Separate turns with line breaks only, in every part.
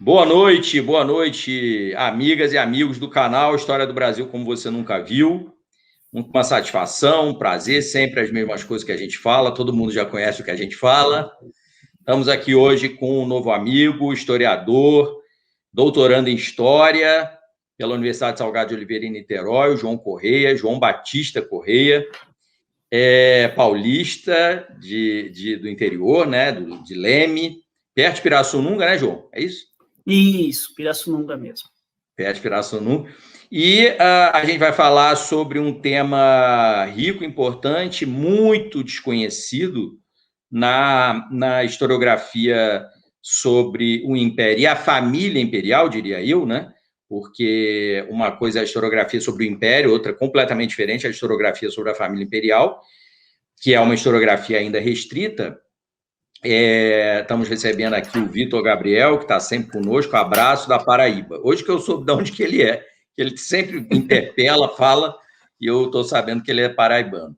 Boa noite, amigas e amigos do canal História do Brasil como você nunca viu. Uma satisfação, um prazer, sempre as mesmas coisas que a gente fala, todo mundo já conhece o que a gente fala. Estamos aqui hoje com um novo amigo, historiador, doutorando em História pela Universidade Salgado de Oliveira em Niterói, o João Correia, João Batista Correia, paulista do interior, né, de Leme, perto de Pirassununga, né, João? É isso?
Isso, Pirassununga mesmo.
Perto de Pirassununga. E a gente vai falar sobre um tema rico, importante, muito desconhecido na historiografia sobre o Império e a família imperial, diria eu, né? Porque uma coisa é a historiografia sobre o Império, outra completamente diferente é a historiografia sobre a família imperial, que é uma historiografia ainda restrita. Estamos recebendo aqui o Vitor Gabriel, que está sempre conosco, abraço da Paraíba. Hoje que eu soube de onde que ele é, que ele sempre interpela, fala, e eu estou sabendo que ele é paraibano.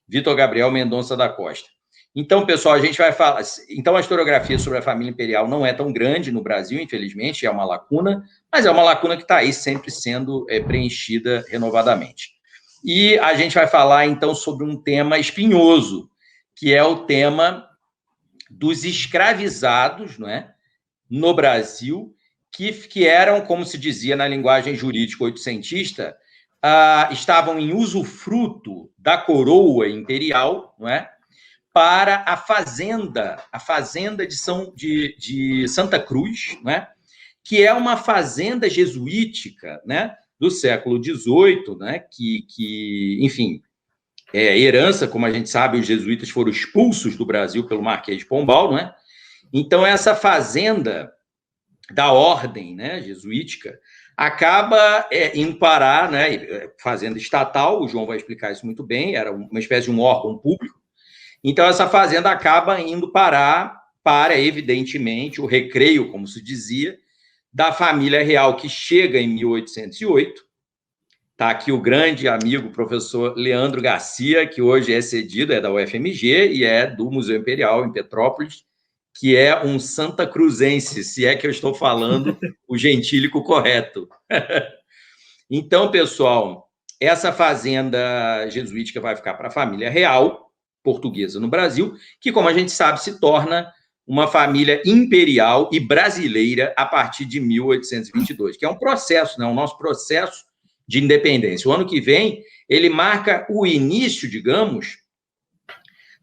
Vitor Gabriel Mendonça da Costa. Então, pessoal, a gente vai falar... Então, a historiografia sobre a família imperial não é tão grande no Brasil, infelizmente, é uma lacuna, mas é uma lacuna que está aí sempre sendo preenchida renovadamente. E a gente vai falar, então, sobre um tema espinhoso, que é o tema dos escravizados, não é, no Brasil, que eram, como se dizia na linguagem jurídica oitocentista, estavam em usufruto da coroa imperial, não é, para a fazenda de Santa Cruz, não é, que é uma fazenda jesuítica, né, do século XVIII, né, enfim, herança, como a gente sabe, os jesuítas foram expulsos do Brasil pelo Marquês de Pombal, não é? Então, essa fazenda da ordem, né, jesuítica acaba indo parar, né, fazenda estatal, o João vai explicar isso muito bem, era uma espécie de um órgão público. Então, essa fazenda acaba indo parar para, evidentemente, o recreio, como se dizia, da família real, que chega em 1808. Está aqui o grande amigo, professor Leandro Garcia, que hoje é cedido, é da UFMG e é do Museu Imperial, em Petrópolis, que é um santa cruzense, se é que eu estou falando o gentílico correto. Então, pessoal, essa fazenda jesuítica vai ficar para a família real portuguesa no Brasil, que, como a gente sabe, se torna uma família imperial e brasileira a partir de 1822, que é um processo, né? O nosso processo de independência. O ano que vem, ele marca o início, digamos,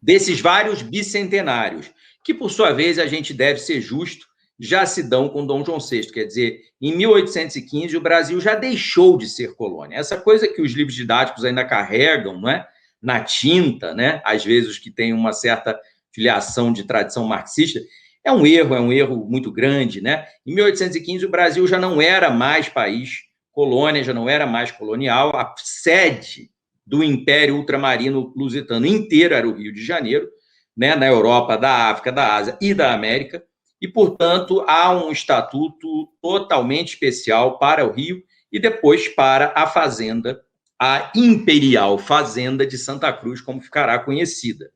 desses vários bicentenários, que, por sua vez, a gente deve ser justo, já se dão com Dom João VI. Quer dizer, em 1815, o Brasil já deixou de ser colônia. Essa coisa que os livros didáticos ainda carregam, não é? Na tinta, né? Às vezes os que têm uma certa filiação de tradição marxista, é um erro muito grande, né? Em 1815, o Brasil já não era mais país colônia, já não era mais colonial, a sede do Império Ultramarino Lusitano inteiro era o Rio de Janeiro, né, na Europa, da África, da Ásia e da América, e, portanto, há um estatuto totalmente especial para o Rio e depois para a fazenda, a Imperial Fazenda de Santa Cruz, como ficará conhecida.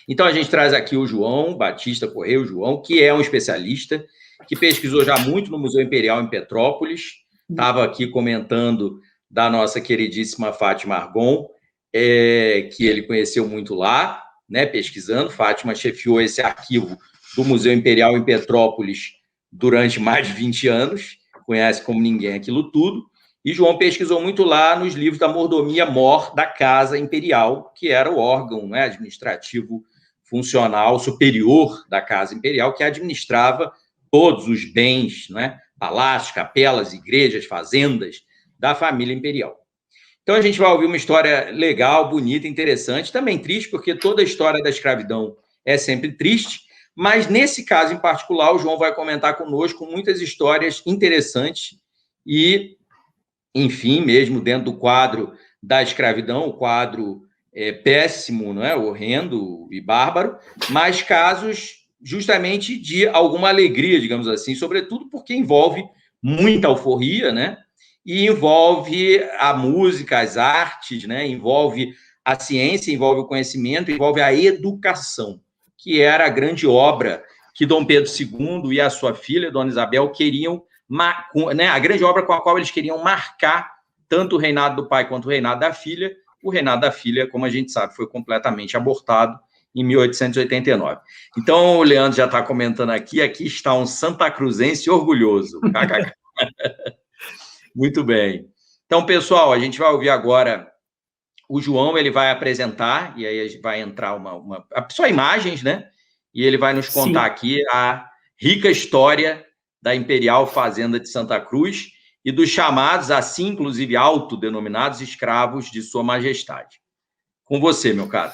Então, a gente traz aqui o João Batista Correia, o João, que é um especialista, que pesquisou já muito no Museu Imperial em Petrópolis, estava aqui comentando da nossa queridíssima Fátima Argon, que ele conheceu muito lá, né, pesquisando. Fátima chefiou esse arquivo do Museu Imperial em Petrópolis durante mais de 20 anos, conhece como ninguém aquilo tudo, e João pesquisou muito lá nos livros da mordomia mor da Casa Imperial, que era o órgão, né, administrativo funcional superior da Casa Imperial, que administrava todos os bens, né, palácios, capelas, igrejas, fazendas da família imperial. Então, a gente vai ouvir uma história legal, bonita, interessante, também triste, porque toda a história da escravidão é sempre triste, mas, nesse caso em particular, o João vai comentar conosco muitas histórias interessantes e, enfim, mesmo dentro do quadro da escravidão, o quadro péssimo, não é? Horrendo e bárbaro, mas casos justamente de alguma alegria, digamos assim, sobretudo porque envolve muita alforria, né? E envolve a música, as artes, né? Envolve a ciência, envolve o conhecimento, envolve a educação, que era a grande obra que Dom Pedro II e a sua filha, Dona Isabel, queriam, né, a grande obra com a qual eles queriam marcar tanto o reinado do pai quanto o reinado da filha. O reinado da filha, como a gente sabe, foi completamente abortado em 1889. Então, o Leandro já está comentando aqui está um santacruzense orgulhoso. Muito bem. Então, pessoal, a gente vai ouvir agora o João, ele vai apresentar, e aí vai entrar só imagens, né? E ele vai nos contar aqui a rica história da Imperial Fazenda de Santa Cruz e dos chamados, assim, inclusive, autodenominados escravos de Sua Majestade. Com você, meu caro.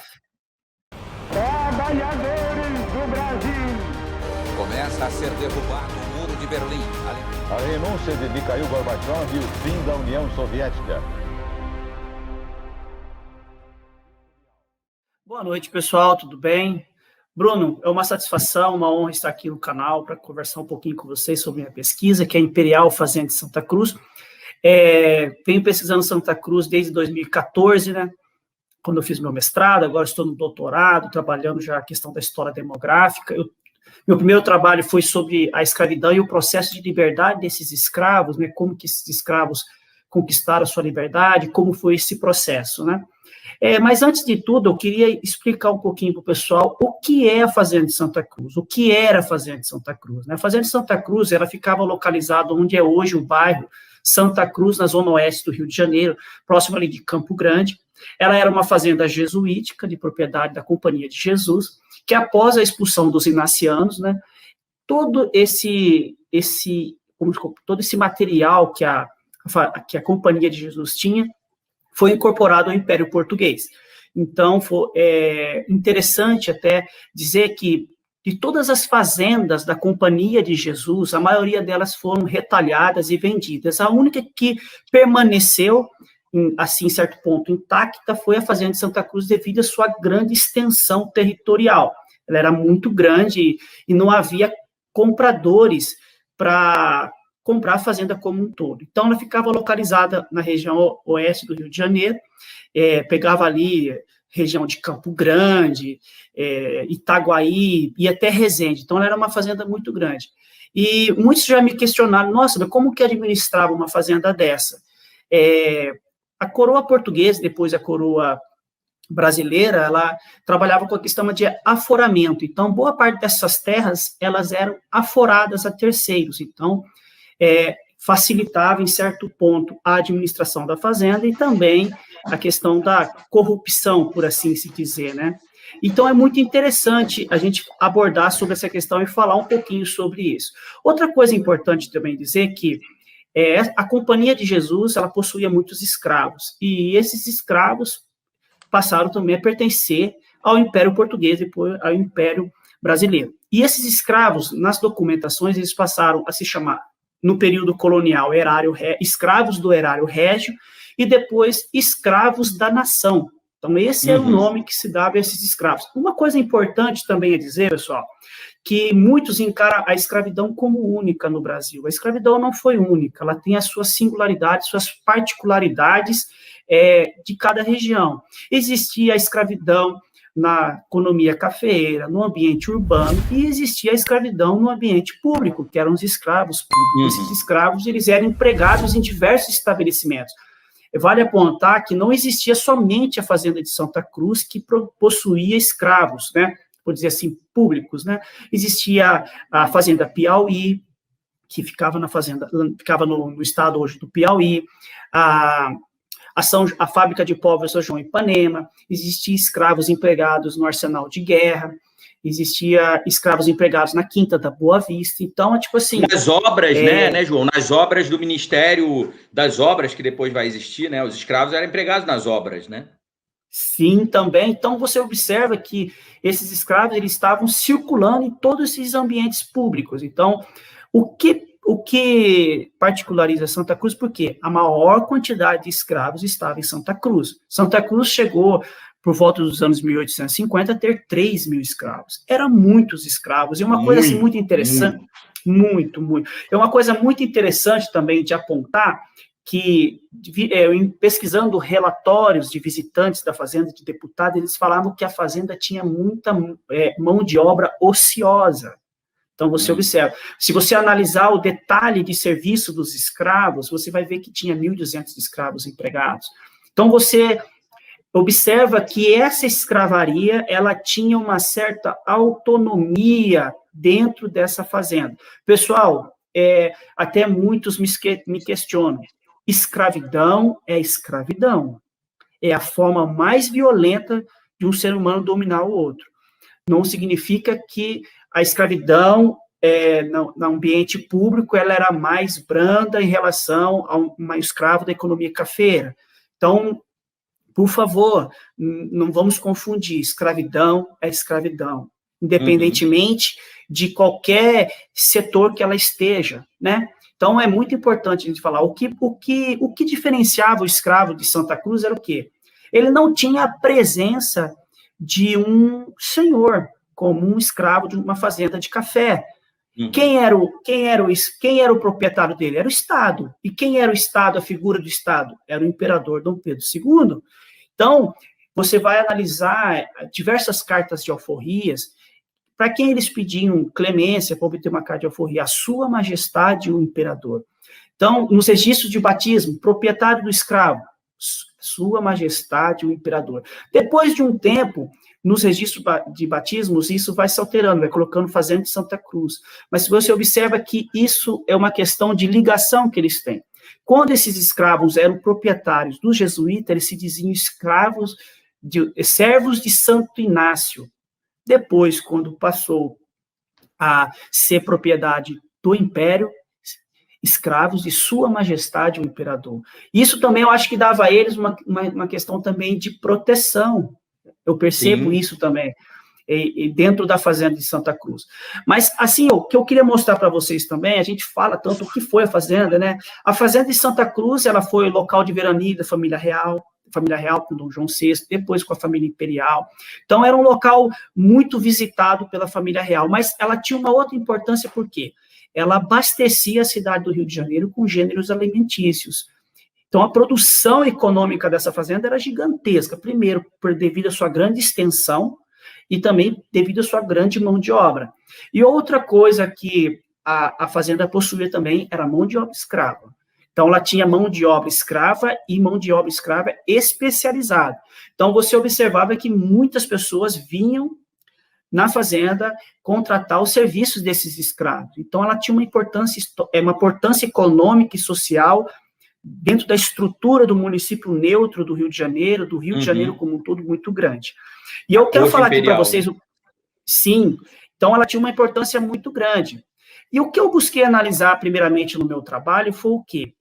Trabalhadores do Brasil!
Começa a ser derrubado o Muro de Berlim.
A renúncia de Mikhail Gorbachev e o fim da União Soviética.
Boa noite, pessoal, tudo bem? Bruno, é uma satisfação, uma honra estar aqui no canal para conversar um pouquinho com vocês sobre a minha pesquisa, que é a Imperial Fazenda de Santa Cruz. Venho pesquisando Santa Cruz desde 2014, né? Quando eu fiz meu mestrado, agora estou no doutorado, trabalhando já a questão da história demográfica. Meu primeiro trabalho foi sobre a escravidão e o processo de liberdade desses escravos, né? Como que esses escravos conquistaram a sua liberdade, como foi esse processo, né? Mas, antes de tudo, eu queria explicar um pouquinho para o pessoal o que é a Fazenda de Santa Cruz, o que era a Fazenda de Santa Cruz, né? A Fazenda de Santa Cruz, ela ficava localizada onde é hoje o bairro Santa Cruz, na zona oeste do Rio de Janeiro, próximo ali de Campo Grande. Ela era uma fazenda jesuítica, de propriedade da Companhia de Jesus, que após a expulsão dos inacianos, né, todo esse material que a Companhia de Jesus tinha, foi incorporado ao Império Português. Então, é interessante até dizer que, de todas as fazendas da Companhia de Jesus, a maioria delas foram retalhadas e vendidas. A única que permaneceu, assim, em certo ponto, intacta, foi a Fazenda de Santa Cruz, devido à sua grande extensão territorial. Ela era muito grande e não havia compradores para comprar a fazenda como um todo. Então, ela ficava localizada na região oeste do Rio de Janeiro, pegava ali região de Campo Grande, Itaguaí e até Resende. Então, ela era uma fazenda muito grande. E muitos já me questionaram, nossa, mas como que administrava uma fazenda dessa? A coroa portuguesa, depois a coroa brasileira, ela trabalhava com a questão de aforamento. Então, boa parte dessas terras, elas eram aforadas a terceiros. Então, facilitava, em certo ponto, a administração da fazenda e também a questão da corrupção, por assim se dizer, né? Então, é muito interessante a gente abordar sobre essa questão e falar um pouquinho sobre isso. Outra coisa importante também dizer que a Companhia de Jesus, ela possuía muitos escravos, e esses escravos passaram também a pertencer ao Império Português e depois ao Império Brasileiro. E esses escravos, nas documentações, eles passaram a se chamar, no período colonial, escravos do erário régio, e depois escravos da nação. Então, esse era o nome que se dava a esses escravos. Uma coisa importante também é dizer, pessoal, que muitos encaram a escravidão como única no Brasil. A escravidão não foi única, ela tem as suas singularidades, suas particularidades de cada região. Existia a escravidão na economia cafeeira, no ambiente urbano, e existia a escravidão no ambiente público, que eram os escravos públicos. Esses escravos, eles eram empregados em diversos estabelecimentos. Vale apontar que não existia somente a Fazenda de Santa Cruz que possuía escravos, né, por dizer assim, públicos, né? Existia a Fazenda Piauí, que ficava no estado hoje do Piauí, a fábrica de pólvora São João e Ipanema, existia escravos empregados no arsenal de guerra, existia escravos empregados na Quinta da Boa Vista. Então, tipo assim...
Nas obras, né, João? Nas obras do Ministério das Obras, que depois vai existir, né? Os escravos eram empregados nas obras, né?
Sim, também. Então, você observa que esses escravos, eles estavam circulando em todos esses ambientes públicos. Então, o que particulariza Santa Cruz? Porque a maior quantidade de escravos estava em Santa Cruz. Santa Cruz chegou, por volta dos anos 1850, a ter 3 mil escravos. Eram muitos escravos. E uma coisa assim, muito interessante, muito. É uma coisa muito interessante também de apontar, que, pesquisando relatórios de visitantes da fazenda, de deputados, eles falavam que a fazenda tinha muita mão de obra ociosa. Então, você observa. Se você analisar o detalhe de serviço dos escravos, você vai ver que tinha 1.200 escravos empregados. Então, você observa que essa escravaria, ela tinha uma certa autonomia dentro dessa fazenda. Pessoal, até muitos me questionam, escravidão é escravidão. É a forma mais violenta de um ser humano dominar o outro. Não significa que a escravidão no ambiente público ela era mais branda em relação a um escravo da economia cafeira. Então, por favor, não vamos confundir. Escravidão é escravidão, independentemente de qualquer setor que ela esteja, né? Então, é muito importante a gente falar. O que diferenciava o escravo de Santa Cruz era o quê? Ele não tinha a presença de um senhor, como um escravo de uma fazenda de café. Quem era o proprietário dele? Era o Estado. E quem era o Estado, a figura do Estado? Era o imperador Dom Pedro II. Então, você vai analisar diversas cartas de alforrias, para quem eles pediam clemência para obter uma carta de alforria, a Sua Majestade o Imperador. Então, nos registros de batismo, proprietário do escravo, Sua Majestade o Imperador. Depois de um tempo, nos registros de batismos, isso vai se alterando, vai colocando fazenda de Santa Cruz. Mas você observa que isso é uma questão de ligação que eles têm. Quando esses escravos eram proprietários dos jesuítas, eles se diziam servos de Santo Inácio. Depois, quando passou a ser propriedade do Império, escravos de Sua Majestade o Imperador. Isso também eu acho que dava a eles uma questão também de proteção. Eu percebo isso também, dentro da fazenda de Santa Cruz. Mas, assim, o que eu queria mostrar para vocês também, a gente fala tanto o que foi a fazenda, né? A fazenda de Santa Cruz, ela foi local de veraneio da família real com Dom João VI, depois com a família imperial. Então, era um local muito visitado pela família real, mas ela tinha uma outra importância, por quê? Ela abastecia a cidade do Rio de Janeiro com gêneros alimentícios. Então, a produção econômica dessa fazenda era gigantesca, primeiro, devido à sua grande extensão e também devido à sua grande mão de obra. E outra coisa que a fazenda possuía também era mão de obra escrava. Então, ela tinha mão de obra escrava e mão de obra escrava especializada. Então, você observava que muitas pessoas vinham na fazenda contratar os serviços desses escravos. Então, ela tinha uma importância econômica e social dentro da estrutura do município neutro do Rio de Janeiro, do Rio de Janeiro como um todo, muito grande. E eu quero falar aqui para vocês, sim, então ela tinha uma importância muito grande. E o que eu busquei analisar primeiramente no meu trabalho foi o quê?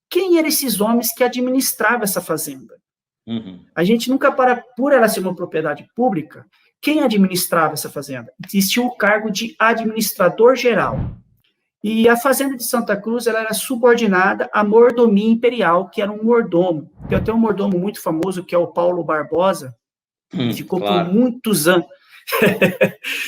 Quem eram esses homens que administravam essa fazenda? A gente nunca por ela ser uma propriedade pública, quem administrava essa fazenda? Existia o cargo de administrador geral. E a fazenda de Santa Cruz, ela era subordinada à mordomia imperial, que era um mordomo. Tem até um mordomo muito famoso, que é o Paulo Barbosa, que ficou por muitos anos.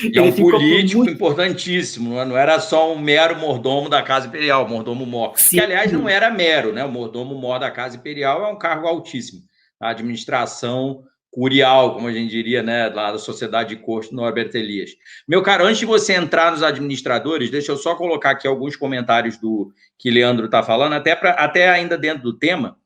E é um político importantíssimo, não era só um mero mordomo da Casa Imperial, o mordomo-mor, que, aliás, não era mero, né? O mordomo-mor da Casa Imperial é um cargo altíssimo. A administração curial, como a gente diria, né, lá da Sociedade de Corte do Norberto Elias. Meu caro, antes de você entrar nos administradores, deixa eu só colocar aqui alguns comentários do que Leandro está falando, até ainda dentro do tema,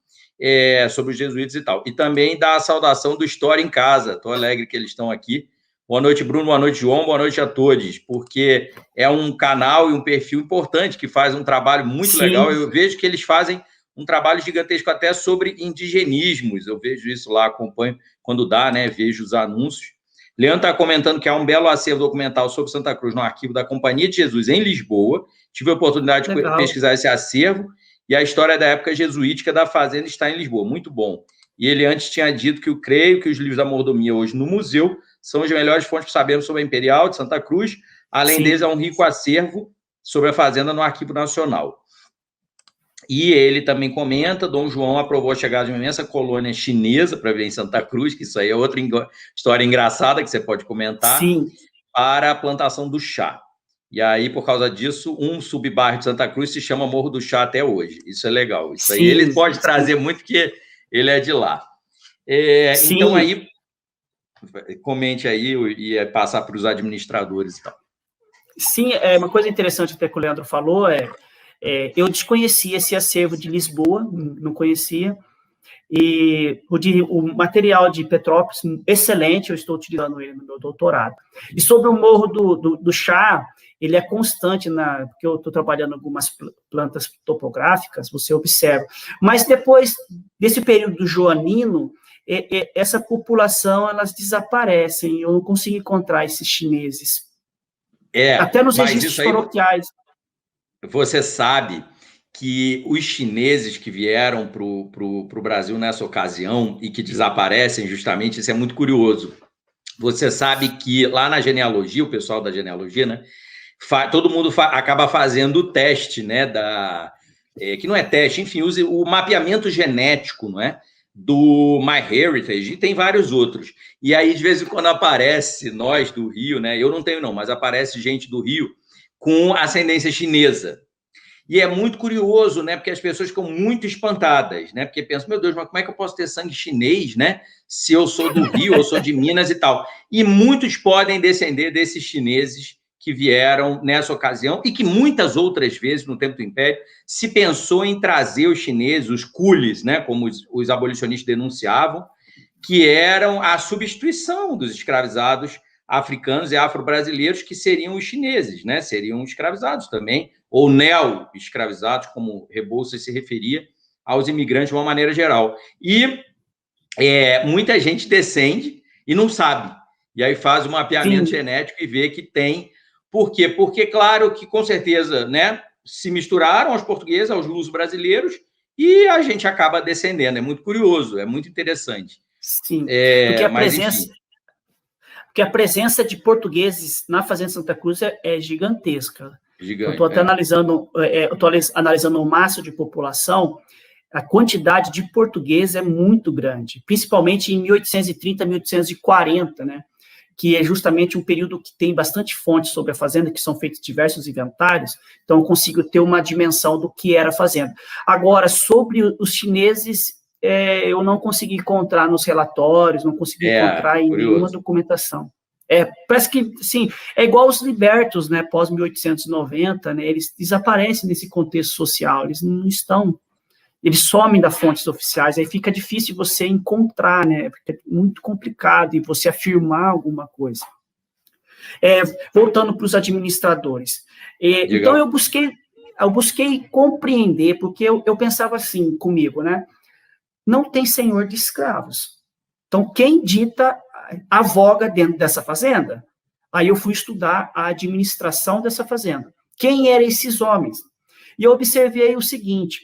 sobre os jesuítas e tal. E também da saudação do História em Casa. Estou alegre que eles estão aqui. Boa noite, Bruno. Boa noite, João. Boa noite a todos, porque é um canal e um perfil importante que faz um trabalho muito legal. Eu vejo que eles fazem um trabalho gigantesco até sobre indigenismos. Eu vejo isso lá, acompanho quando dá, né? Vejo os anúncios. Leandro está comentando que há um belo acervo documental sobre Santa Cruz no arquivo da Companhia de Jesus em Lisboa. Tive a oportunidade de pesquisar esse acervo e a história da época jesuítica da fazenda está em Lisboa. Muito bom. E ele antes tinha dito que eu creio que os livros da mordomia hoje no museu são as melhores fontes para sabermos sobre a Imperial de Santa Cruz. Além deles, há um rico acervo sobre a fazenda no Arquivo Nacional. E ele também comenta, Dom João aprovou a chegada de uma imensa colônia chinesa para ver em Santa Cruz, que isso aí é outra história engraçada que você pode comentar, para a plantação do chá. E aí, por causa disso, um subbairro de Santa Cruz se chama Morro do Chá até hoje. Isso é legal. Isso aí ele pode trazer muito, porque ele é de lá. Então, aí, comente aí e passar para os administradores e tal.
Sim, uma coisa interessante até que o Leandro falou eu desconhecia esse acervo de Lisboa, não conhecia, e o material de Petrópolis, excelente, eu estou utilizando ele no meu doutorado. E sobre o Morro do Chá, ele é constante, porque eu estou trabalhando em algumas plantas topográficas, você observa. Mas depois desse período joanino, essa população, elas desaparecem, eu não consigo encontrar esses chineses. Até nos registros paroquiais.
Você sabe que os chineses que vieram para o Brasil nessa ocasião e que desaparecem justamente, isso é muito curioso. Você sabe que lá na genealogia, o pessoal da genealogia, né, todo mundo acaba fazendo o teste, né, que não é teste, enfim, usa o mapeamento genético, não é, do MyHeritage, e tem vários outros. E aí, de vez em quando, aparece nós do Rio, né, eu não tenho não, mas aparece gente do Rio com ascendência chinesa. E é muito curioso, né? Porque as pessoas ficam muito espantadas, né? Porque pensam, meu Deus, mas como é que eu posso ter sangue chinês, né? Se eu sou do Rio, eu sou de Minas e tal. E muitos podem descender desses chineses que vieram nessa ocasião e que muitas outras vezes, no tempo do Império, se pensou em trazer os chineses, os coolies, né? Como os abolicionistas denunciavam, que eram a substituição dos escravizados africanos e afro-brasileiros, que seriam os chineses, né? Seriam escravizados também, ou neo-escravizados, como Rebouças se referia aos imigrantes de uma maneira geral. E muita gente descende e não sabe. E aí faz um mapeamento genético e vê que tem. Por quê? Porque, claro, que com certeza, né, se misturaram aos portugueses, aos luso-brasileiros, e a gente acaba descendendo. É muito curioso, é muito interessante.
Sim, porque a presença de portugueses na Fazenda Santa Cruz é gigantesca. Eu estou até analisando o máximo de população, a quantidade de portugueses é muito grande, principalmente em 1830, 1840, né? Que é justamente um período que tem bastante fontes sobre a fazenda, que são feitos diversos inventários, então eu consigo ter uma dimensão do que era a fazenda. Agora, sobre os chineses, eu não consegui encontrar nos relatórios, não consegui encontrar em nenhuma documentação. Parece que, sim, é igual os libertos, né, pós-1890, né, eles desaparecem nesse contexto social, eles não estão, eles somem das fontes oficiais, aí fica difícil você encontrar, né, porque é muito complicado e você afirmar alguma coisa. Voltando para os administradores. Então, eu busquei compreender, porque eu pensava assim comigo, né, não tem senhor de escravos. Então, quem dita a voga dentro dessa fazenda? Aí eu fui estudar a administração dessa fazenda. Quem eram esses homens? E eu observei o seguinte,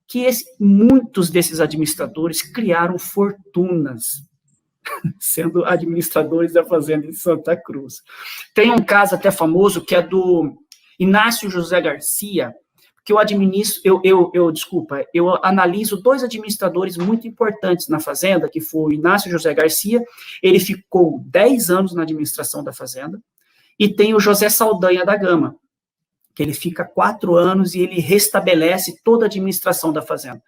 que muitos desses administradores criaram fortunas, sendo administradores da fazenda de Santa Cruz. Tem um caso até famoso, que é do Inácio José Garcia, que eu analiso dois administradores muito importantes na fazenda, que foi o Inácio José Garcia, ele ficou 10 anos na administração da fazenda, e tem o José Saldanha da Gama, que ele fica 4 anos e ele restabelece toda a administração da fazenda.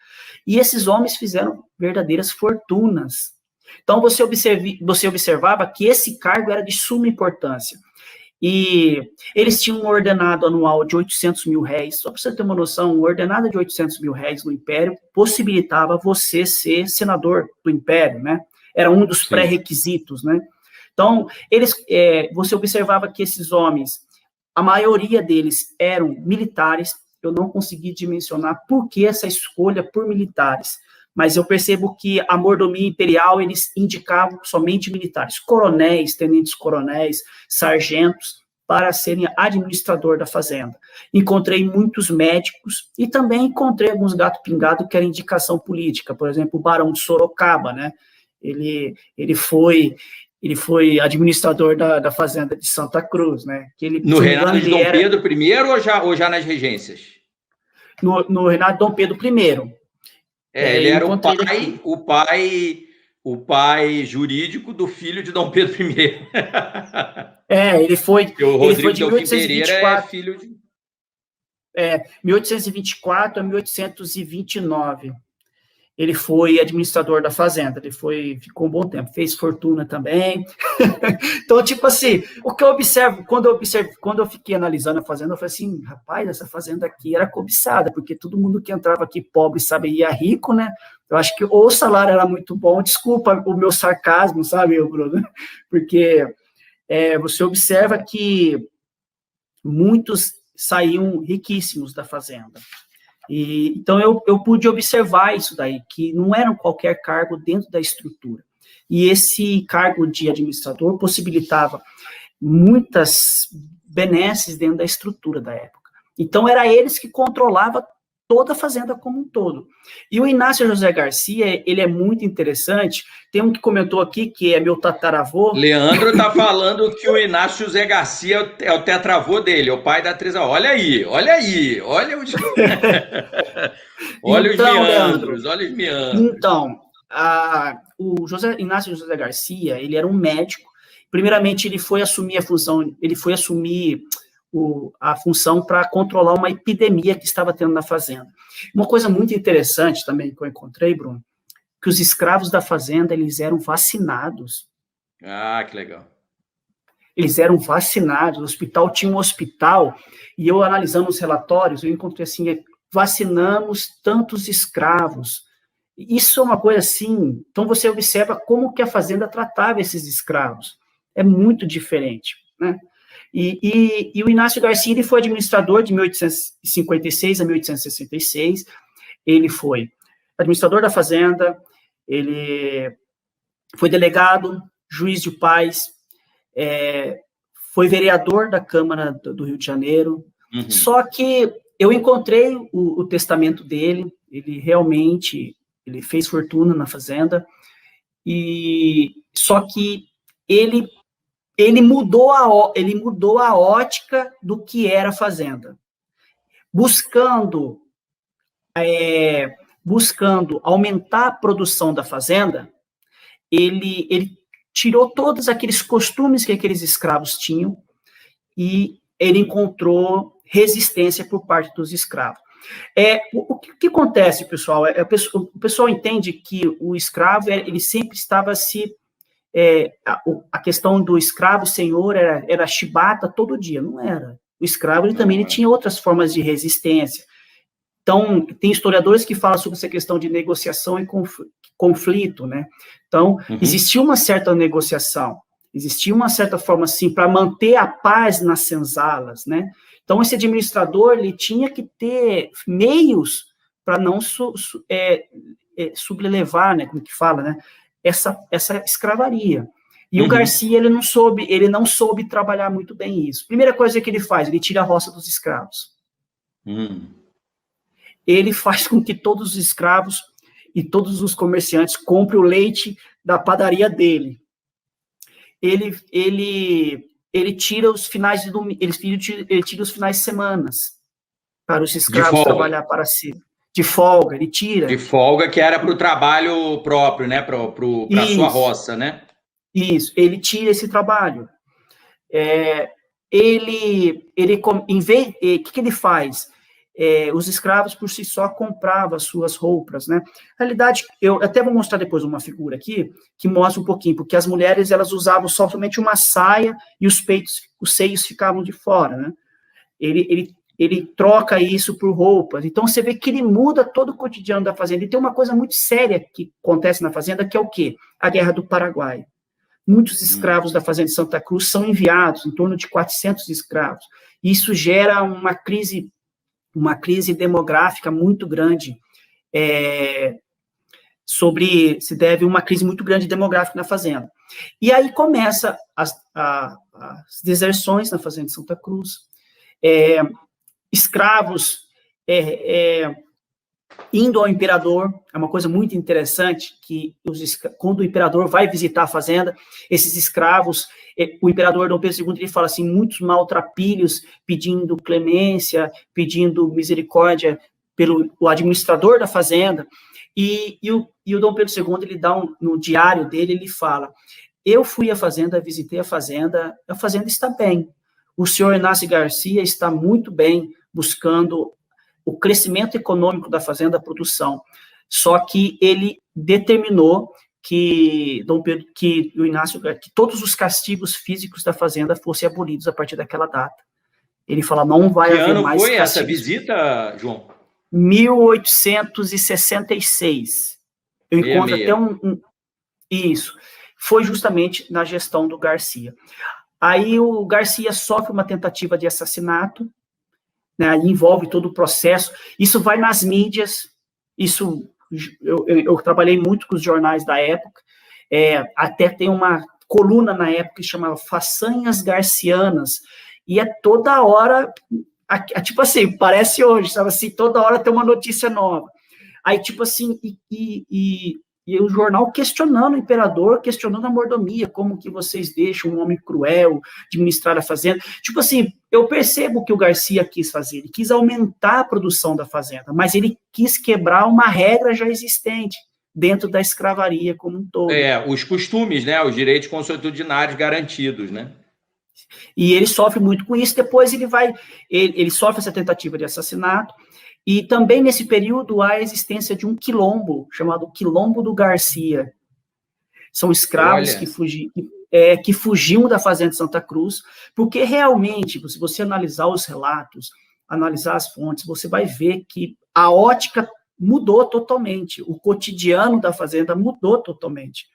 E esses homens fizeram verdadeiras fortunas. Então, você observava que esse cargo era de suma importância. E eles tinham um ordenado anual de 800 mil réis, só para você ter uma noção, um ordenado de 800 mil réis no Império possibilitava você ser senador do Império, né? Era um dos pré-requisitos, né? Então, você observava que esses homens, a maioria deles eram militares, eu não consegui dimensionar por que essa escolha por militares, mas eu percebo que a mordomia imperial, eles indicavam somente militares, coronéis, tenentes-coronéis, sargentos, para serem administrador da fazenda. Encontrei muitos médicos e também encontrei alguns gato-pingado que era indicação política, por exemplo, o Barão de Sorocaba, né? Ele foi administrador da fazenda de Santa Cruz, né?
No reinado de Dom Pedro I ou já nas regências?
No reinado de Dom Pedro I.
Ele era o pai jurídico do filho de Dom Pedro I.
Ele foi de
1824. É filho de...
1824 a 1829. ele foi administrador da fazenda, ficou um bom tempo, fez fortuna também. Então, tipo assim, o que eu observo, quando eu fiquei analisando a fazenda, eu falei assim, rapaz, essa fazenda aqui era cobiçada, porque todo mundo que entrava aqui pobre, sabe, ia rico, né? Eu acho que ou o salário era muito bom, desculpa o meu sarcasmo, sabe, Bruno? Porque você observa que muitos saíam riquíssimos da fazenda. Então, eu pude observar isso daí, que não era qualquer cargo dentro da estrutura. E esse cargo de administrador possibilitava muitas benesses dentro da estrutura da época. Então, era eles que controlavam toda a fazenda como um todo. E o Inácio José Garcia, ele é muito interessante. Tem um que comentou aqui, que é meu tataravô.
Leandro está falando que o Inácio José Garcia é o tetravô dele, é o pai da atriz. Olha os meandros, olha os meandros.
Então, o Inácio José Garcia, ele era um médico. Primeiramente, ele foi assumir a função para controlar uma epidemia que estava tendo na fazenda. Uma coisa muito interessante também que eu encontrei, Bruno, que os escravos da fazenda, eles eram vacinados.
Ah, que legal.
Eles eram vacinados, o hospital tinha um hospital, e eu analisando os relatórios, eu encontrei assim, vacinamos tantos escravos. Isso é uma coisa assim, então você observa como que a fazenda tratava esses escravos. É muito diferente, né? E o Inácio Garcia, ele foi administrador de 1856 a 1866, ele foi administrador da fazenda, ele foi delegado, juiz de paz, foi vereador da Câmara do Rio de Janeiro, Só que eu encontrei o testamento dele, ele realmente fez fortuna na fazenda, só que ele mudou a ótica do que era a fazenda, buscando aumentar a produção da fazenda. Ele tirou todos aqueles costumes que aqueles escravos tinham e ele encontrou resistência por parte dos escravos. O que acontece, pessoal? O pessoal entende que o escravo ele sempre estava a questão do escravo senhor era chibata todo dia, não era. O escravo ele também tinha outras formas de resistência. Então, tem historiadores que falam sobre essa questão de negociação e conflito, né? Então, existia uma certa negociação, existia uma certa forma, assim, para manter a paz nas senzalas, né? Então, esse administrador, ele tinha que ter meios para não sublevar, né? Como que fala, né? Essa escravaria. E o Garcia, ele não soube trabalhar muito bem isso. Primeira coisa que ele faz, ele tira a roça dos escravos. Ele faz com que todos os escravos e todos os comerciantes comprem o leite da padaria dele. Ele tira os finais de domingo, ele tira os finais de semana para os escravos trabalhar para si. De folga, ele tira.
De folga, que era para o trabalho próprio, né? Para a sua roça, né?
Isso, ele tira esse trabalho. O que ele faz? Os escravos, por si só, compravam as suas roupas, né? Na realidade, eu até vou mostrar depois uma figura aqui, que mostra um pouquinho, porque as mulheres, elas usavam somente uma saia e os seios ficavam de fora, né? Ele troca isso por roupas. Então, você vê que ele muda todo o cotidiano da fazenda. E tem uma coisa muito séria que acontece na fazenda, que é o quê? A Guerra do Paraguai. Muitos escravos da fazenda de Santa Cruz são enviados, em torno de 400 escravos. Isso gera uma crise demográfica muito grande, se deve uma crise muito grande demográfica na fazenda. E aí começa as deserções na fazenda de Santa Cruz, escravos indo ao imperador. É uma coisa muito interessante, que quando o imperador vai visitar a fazenda, esses escravos, o imperador Dom Pedro II, ele fala assim, muitos maltrapilhos, pedindo clemência, pedindo misericórdia pelo administrador da fazenda, e o Dom Pedro II, ele dá no diário dele, ele fala, eu fui à fazenda, visitei a fazenda está bem, o senhor Inácio Garcia está muito bem, buscando o crescimento econômico da fazenda, a produção. Só que ele determinou que o Inácio, que todos os castigos físicos da fazenda fossem abolidos a partir daquela data. Ele fala, não vai haver mais
castigos. Que ano foi essa visita, João?
1866. Eu encontro até Isso. Foi justamente na gestão do Garcia. Aí o Garcia sofre uma tentativa de assassinato, né, envolve todo o processo. Isso vai nas mídias, eu trabalhei muito com os jornais da época, até tem uma coluna na época que chamava Façanhas Garcianas, e toda hora, tipo assim, parece hoje, sabe assim, toda hora tem uma notícia nova. Aí, tipo assim, e o jornal questionando o imperador, questionando a mordomia, como que vocês deixam um homem cruel administrar a fazenda. Tipo assim, eu percebo o que o Garcia quis fazer, ele quis aumentar a produção da fazenda, mas ele quis quebrar uma regra já existente dentro da escravaria como um todo.
Os costumes, né, os direitos consuetudinários garantidos, né?
E ele sofre muito com isso, depois ele sofre essa tentativa de assassinato, e também nesse período há a existência de um quilombo, chamado Quilombo do Garcia. São escravos que fugiam da fazenda de Santa Cruz, porque realmente, se você analisar os relatos, analisar as fontes, você vai ver que a ótica mudou totalmente, o cotidiano da fazenda mudou totalmente.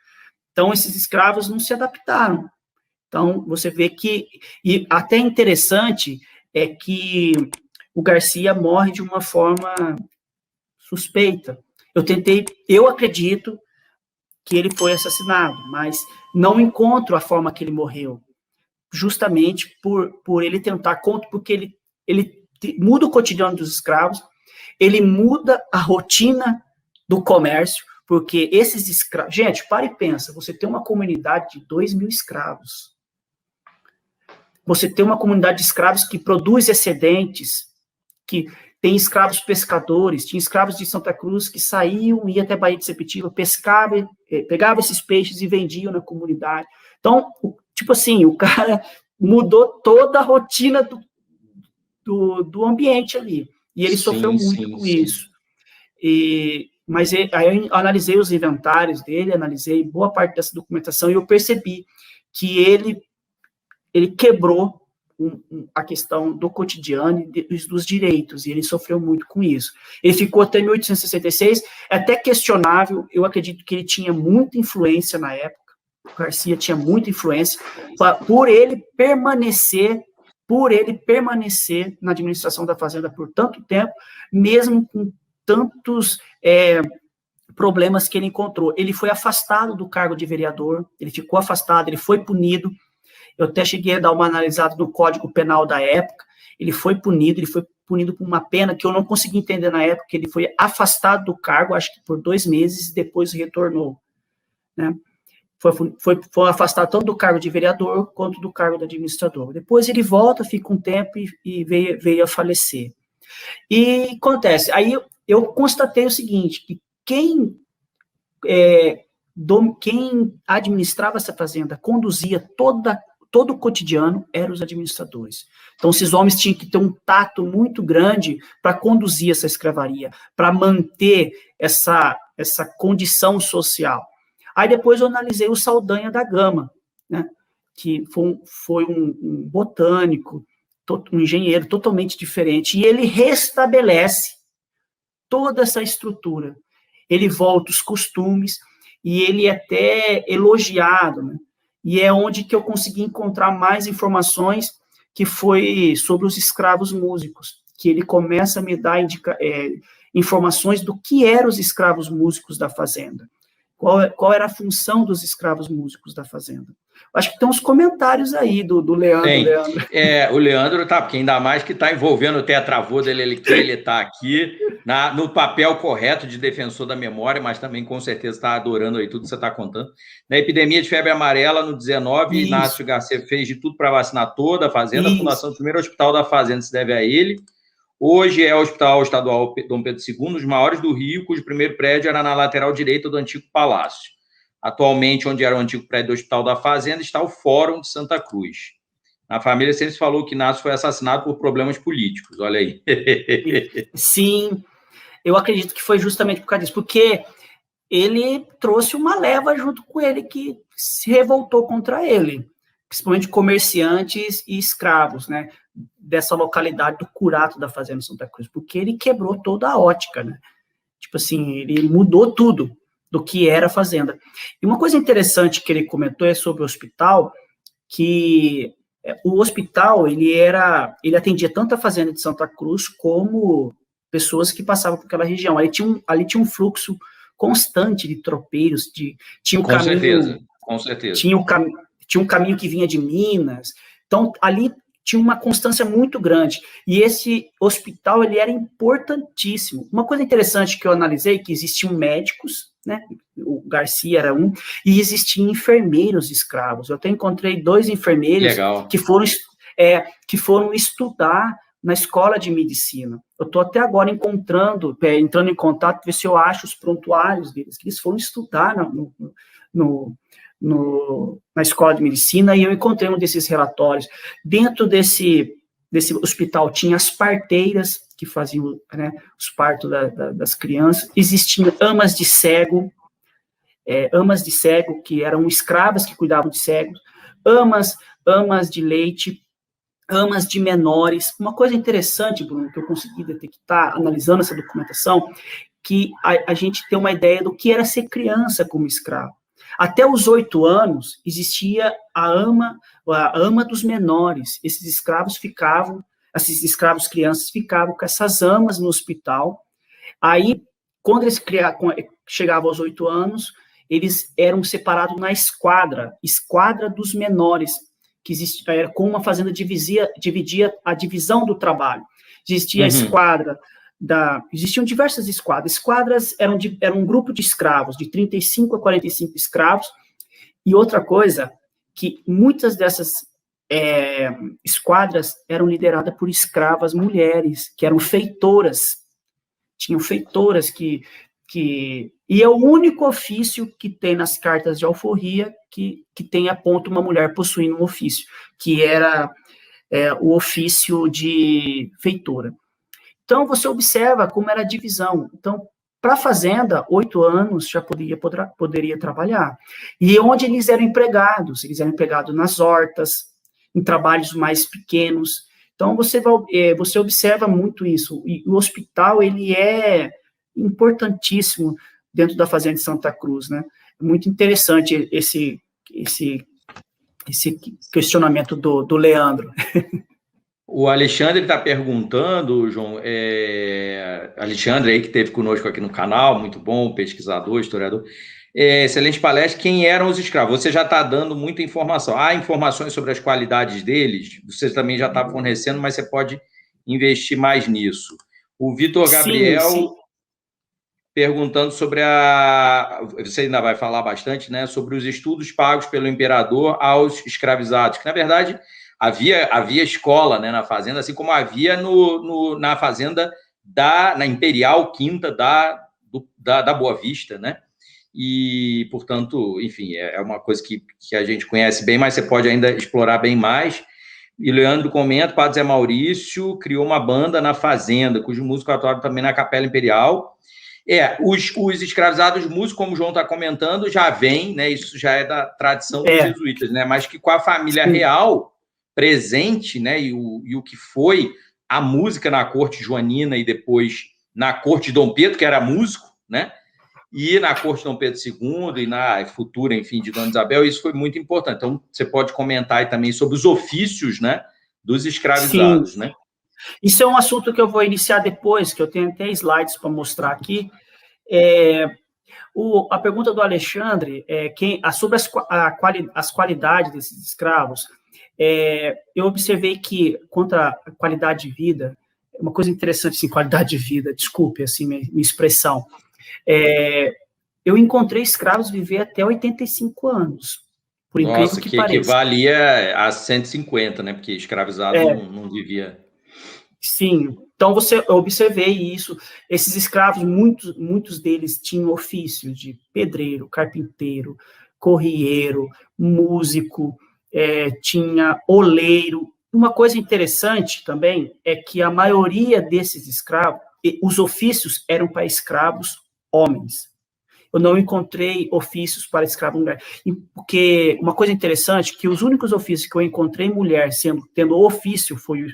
Então, esses escravos não se adaptaram. Então, você vê que, e até interessante, é que o Garcia morre de uma forma suspeita. Eu acredito que ele foi assassinado, mas não encontro a forma que ele morreu, justamente por ele tentar contra, porque ele muda o cotidiano dos escravos, ele muda a rotina do comércio, porque esses escravos... Gente, para e pensa, você tem uma comunidade de 2.000 escravos, você tem uma comunidade de escravos que produz excedentes, que tem escravos pescadores, tinha escravos de Santa Cruz que saíam, iam até Baía de Sepetiba, pescavam, pegavam esses peixes e vendiam na comunidade. Então, tipo assim, o cara mudou toda a rotina do ambiente ali, e ele sofreu muito com isso. Mas aí eu analisei os inventários dele, analisei boa parte dessa documentação, e eu percebi que ele quebrou a questão do cotidiano e dos direitos, e ele sofreu muito com isso. Ele ficou até 1866, é até questionável, eu acredito que ele tinha muita influência na época, o Garcia tinha muita influência, por ele permanecer na administração da fazenda por tanto tempo, mesmo com tantos problemas que ele encontrou. Ele foi afastado do cargo de vereador, ele ficou afastado, ele foi punido. Eu até cheguei a dar uma analisada no Código Penal da época, ele foi punido por uma pena que eu não consegui entender na época, ele foi afastado do cargo, acho que por 2 meses, e depois retornou, né? Foi afastado tanto do cargo de vereador, quanto do cargo de administrador. Depois ele volta, fica um tempo e veio a falecer. E acontece, aí eu constatei o seguinte, que quem administrava essa fazenda, conduzia todo o cotidiano, eram os administradores. Então, esses homens tinham que ter um tato muito grande para conduzir essa escravaria, para manter essa condição social. Aí, depois, eu analisei o Saldanha da Gama, né, que foi um botânico, um engenheiro totalmente diferente, e ele restabelece toda essa estrutura. Ele volta os costumes, e ele é até elogiado, né? E é onde que eu consegui encontrar mais informações, que foi sobre os escravos músicos, que ele começa a me dar informações do que eram os escravos músicos da fazenda, qual era a função dos escravos músicos da fazenda. Acho que tem uns comentários aí do Leandro.
Tem. O Leandro tá, porque ainda mais que está envolvendo o tetravô dele, ele está aqui no papel correto de defensor da memória, mas também com certeza está adorando aí tudo que você está contando. Na epidemia de febre amarela, no 19, isso. Inácio Garcia fez de tudo para vacinar toda a fazenda. Isso. A fundação do primeiro hospital da fazenda se deve a ele. Hoje é o Hospital Estadual Dom Pedro II, um dos maiores do Rio, cujo primeiro prédio era na lateral direita do antigo palácio. Atualmente, onde era o antigo prédio do Hospital da Fazenda, está o Fórum de Santa Cruz. A família sempre falou que Inácio foi assassinado por problemas políticos, olha aí.
Sim, Eu acredito que foi justamente por causa disso, porque ele trouxe uma leva junto com ele que se revoltou contra ele, principalmente comerciantes e escravos, né, dessa localidade do Curato da Fazenda Santa Cruz, porque ele quebrou toda a ótica, né, tipo assim, ele mudou tudo do que era a fazenda. E uma coisa interessante que ele comentou é sobre o hospital, que o hospital, ele atendia tanto a fazenda de Santa Cruz como pessoas que passavam por aquela região. Ali tinha um fluxo constante de tropeiros, tinha um
Com
caminho,
certeza, com certeza.
tinha um caminho que vinha de Minas. Então, ali tinha uma constância muito grande. E esse hospital, ele era importantíssimo. Uma coisa interessante que eu analisei, que existiam médicos, né? O Garcia era um, e existiam enfermeiros escravos. Eu até encontrei 2 enfermeiros que foram estudar na escola de medicina. Eu estou até agora entrando em contato, para ver se eu acho os prontuários deles, que eles foram estudar na escola de medicina, e eu encontrei um desses relatórios. Dentro desse hospital tinha as parteiras que faziam, né, os partos das crianças, existiam amas de cego, que eram escravas que cuidavam de cegos, amas de leite, amas de menores. Uma coisa interessante, Bruno, que eu consegui detectar, analisando essa documentação, que a gente tem uma ideia do que era ser criança como escravo. Até os 8 anos, existia a ama dos menores. Esses escravos crianças ficavam com essas amas no hospital. Aí, quando eles chegavam aos 8 anos, eles eram separados na esquadra dos menores, que existia, era como uma fazenda dividia a divisão do trabalho. Existia a esquadra existiam diversas esquadras. Esquadras eram um grupo de escravos, de 35 a 45 escravos, e outra coisa, que muitas dessas esquadras eram lideradas por escravas mulheres, que eram feitoras. Tinham feitoras e é o único ofício que tem nas cartas de alforria que tem aponta uma mulher possuindo um ofício, que era o ofício de feitora. Então, você observa como era a divisão. Então, para a fazenda, 8 anos já poderia trabalhar. E onde eles eram empregados? Eles eram empregados nas hortas, em trabalhos mais pequenos. Então, você observa muito isso. E o hospital, ele é importantíssimo dentro da fazenda de Santa Cruz, né? É muito interessante esse questionamento do Leandro.
O Alexandre está perguntando, João, Alexandre aí que esteve conosco aqui no canal, muito bom, pesquisador, historiador, excelente palestra, quem eram os escravos? Você já está dando muita informação. Há informações sobre as qualidades deles, você também já está fornecendo, mas você pode investir mais nisso. O Vitor Gabriel
sim.
Perguntando sobre você ainda vai falar bastante, né, sobre os estudos pagos pelo imperador aos escravizados, que na verdade havia escola, né, na fazenda, assim como havia na fazenda na Imperial Quinta da Boa Vista, né? E, portanto, enfim, é uma coisa que a gente conhece bem, mas você pode ainda explorar bem mais. E Leandro comenta, o Padre Zé Maurício criou uma banda na fazenda, cujo músico atuava também na Capela Imperial. Os escravizados músicos, como o João está comentando, já vem, né? Isso já é da tradição dos jesuítas, né? Mas que com a família real presente, né? E o que foi a música na corte joanina e depois na corte de Dom Pedro, que era músico, né? E na corte de Dom Pedro II e na futura, enfim, de Dona Isabel, isso foi muito importante. Então, você pode comentar aí também sobre os ofícios, né? Dos escravizados,
Sim.
né?
Isso é um assunto que eu vou iniciar depois, que eu tenho até slides para mostrar aqui. A pergunta do Alexandre sobre as qualidades desses escravos. Eu observei que, quanto à qualidade de vida, uma coisa interessante, assim, qualidade de vida, desculpe, assim, minha expressão, eu encontrei escravos viver até 85 anos, por incrível que pareça.
Equivalia a 150, né, porque escravizado não vivia...
Sim, então eu observei isso. Esses escravos, muitos deles tinham ofício de pedreiro, carpinteiro, corrieiro, músico, tinha oleiro. Uma coisa interessante também é que a maioria desses escravos, os ofícios eram para escravos homens. Eu não encontrei ofícios para escravo mulher. Porque uma coisa interessante, que os únicos ofícios que eu encontrei mulher tendo ofício foi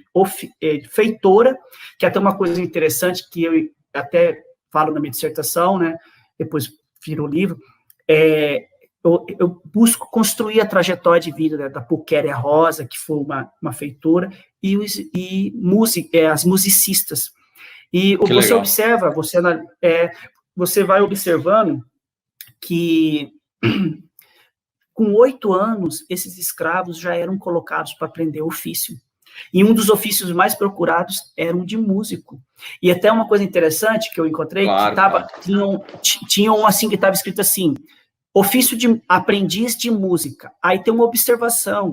feitora, que é até uma coisa interessante, que eu até falo na minha dissertação, né, depois viro o livro, eu busco construir a trajetória de vida da Pulquéria Rosa, que foi uma feitora, e as musicistas. E
que
você
legal.
observa, você vai observando que com 8 anos, esses escravos já eram colocados para aprender ofício. E um dos ofícios mais procurados era um de músico. E até uma coisa interessante que eu encontrei,
Claro,
tinham assim, que estava escrito assim, ofício de aprendiz de música. Aí tem uma observação,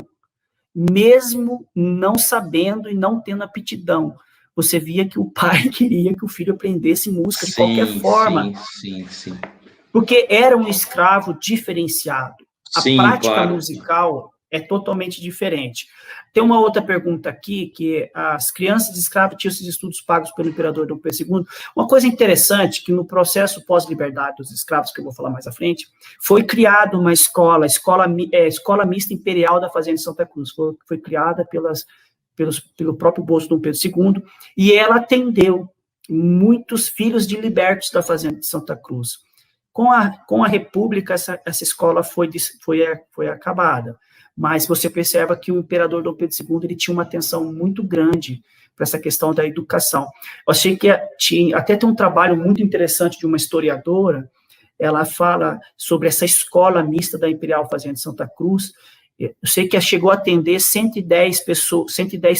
mesmo não sabendo e não tendo aptidão, você via que o pai queria que o filho aprendesse música de qualquer forma.
Sim.
Porque era um escravo diferenciado. A prática musical é totalmente diferente. Tem uma outra pergunta aqui, que as crianças de escravo tinham esses estudos pagos pelo imperador Dom Pedro II. Uma coisa interessante, que no processo pós-liberdade dos escravos, que eu vou falar mais à frente, foi criada uma escola mista imperial da Fazenda de Santa Cruz. Foi criada pelo próprio bolso Dom Pedro II, e ela atendeu muitos filhos de libertos da Fazenda de Santa Cruz. Com a República, essa escola foi acabada, mas você percebe que o imperador Dom Pedro II ele tinha uma atenção muito grande para essa questão da educação. Eu achei que até tem um trabalho muito interessante de uma historiadora, ela fala sobre essa escola mista da Imperial Fazenda de Santa Cruz. Eu sei que chegou a atender 110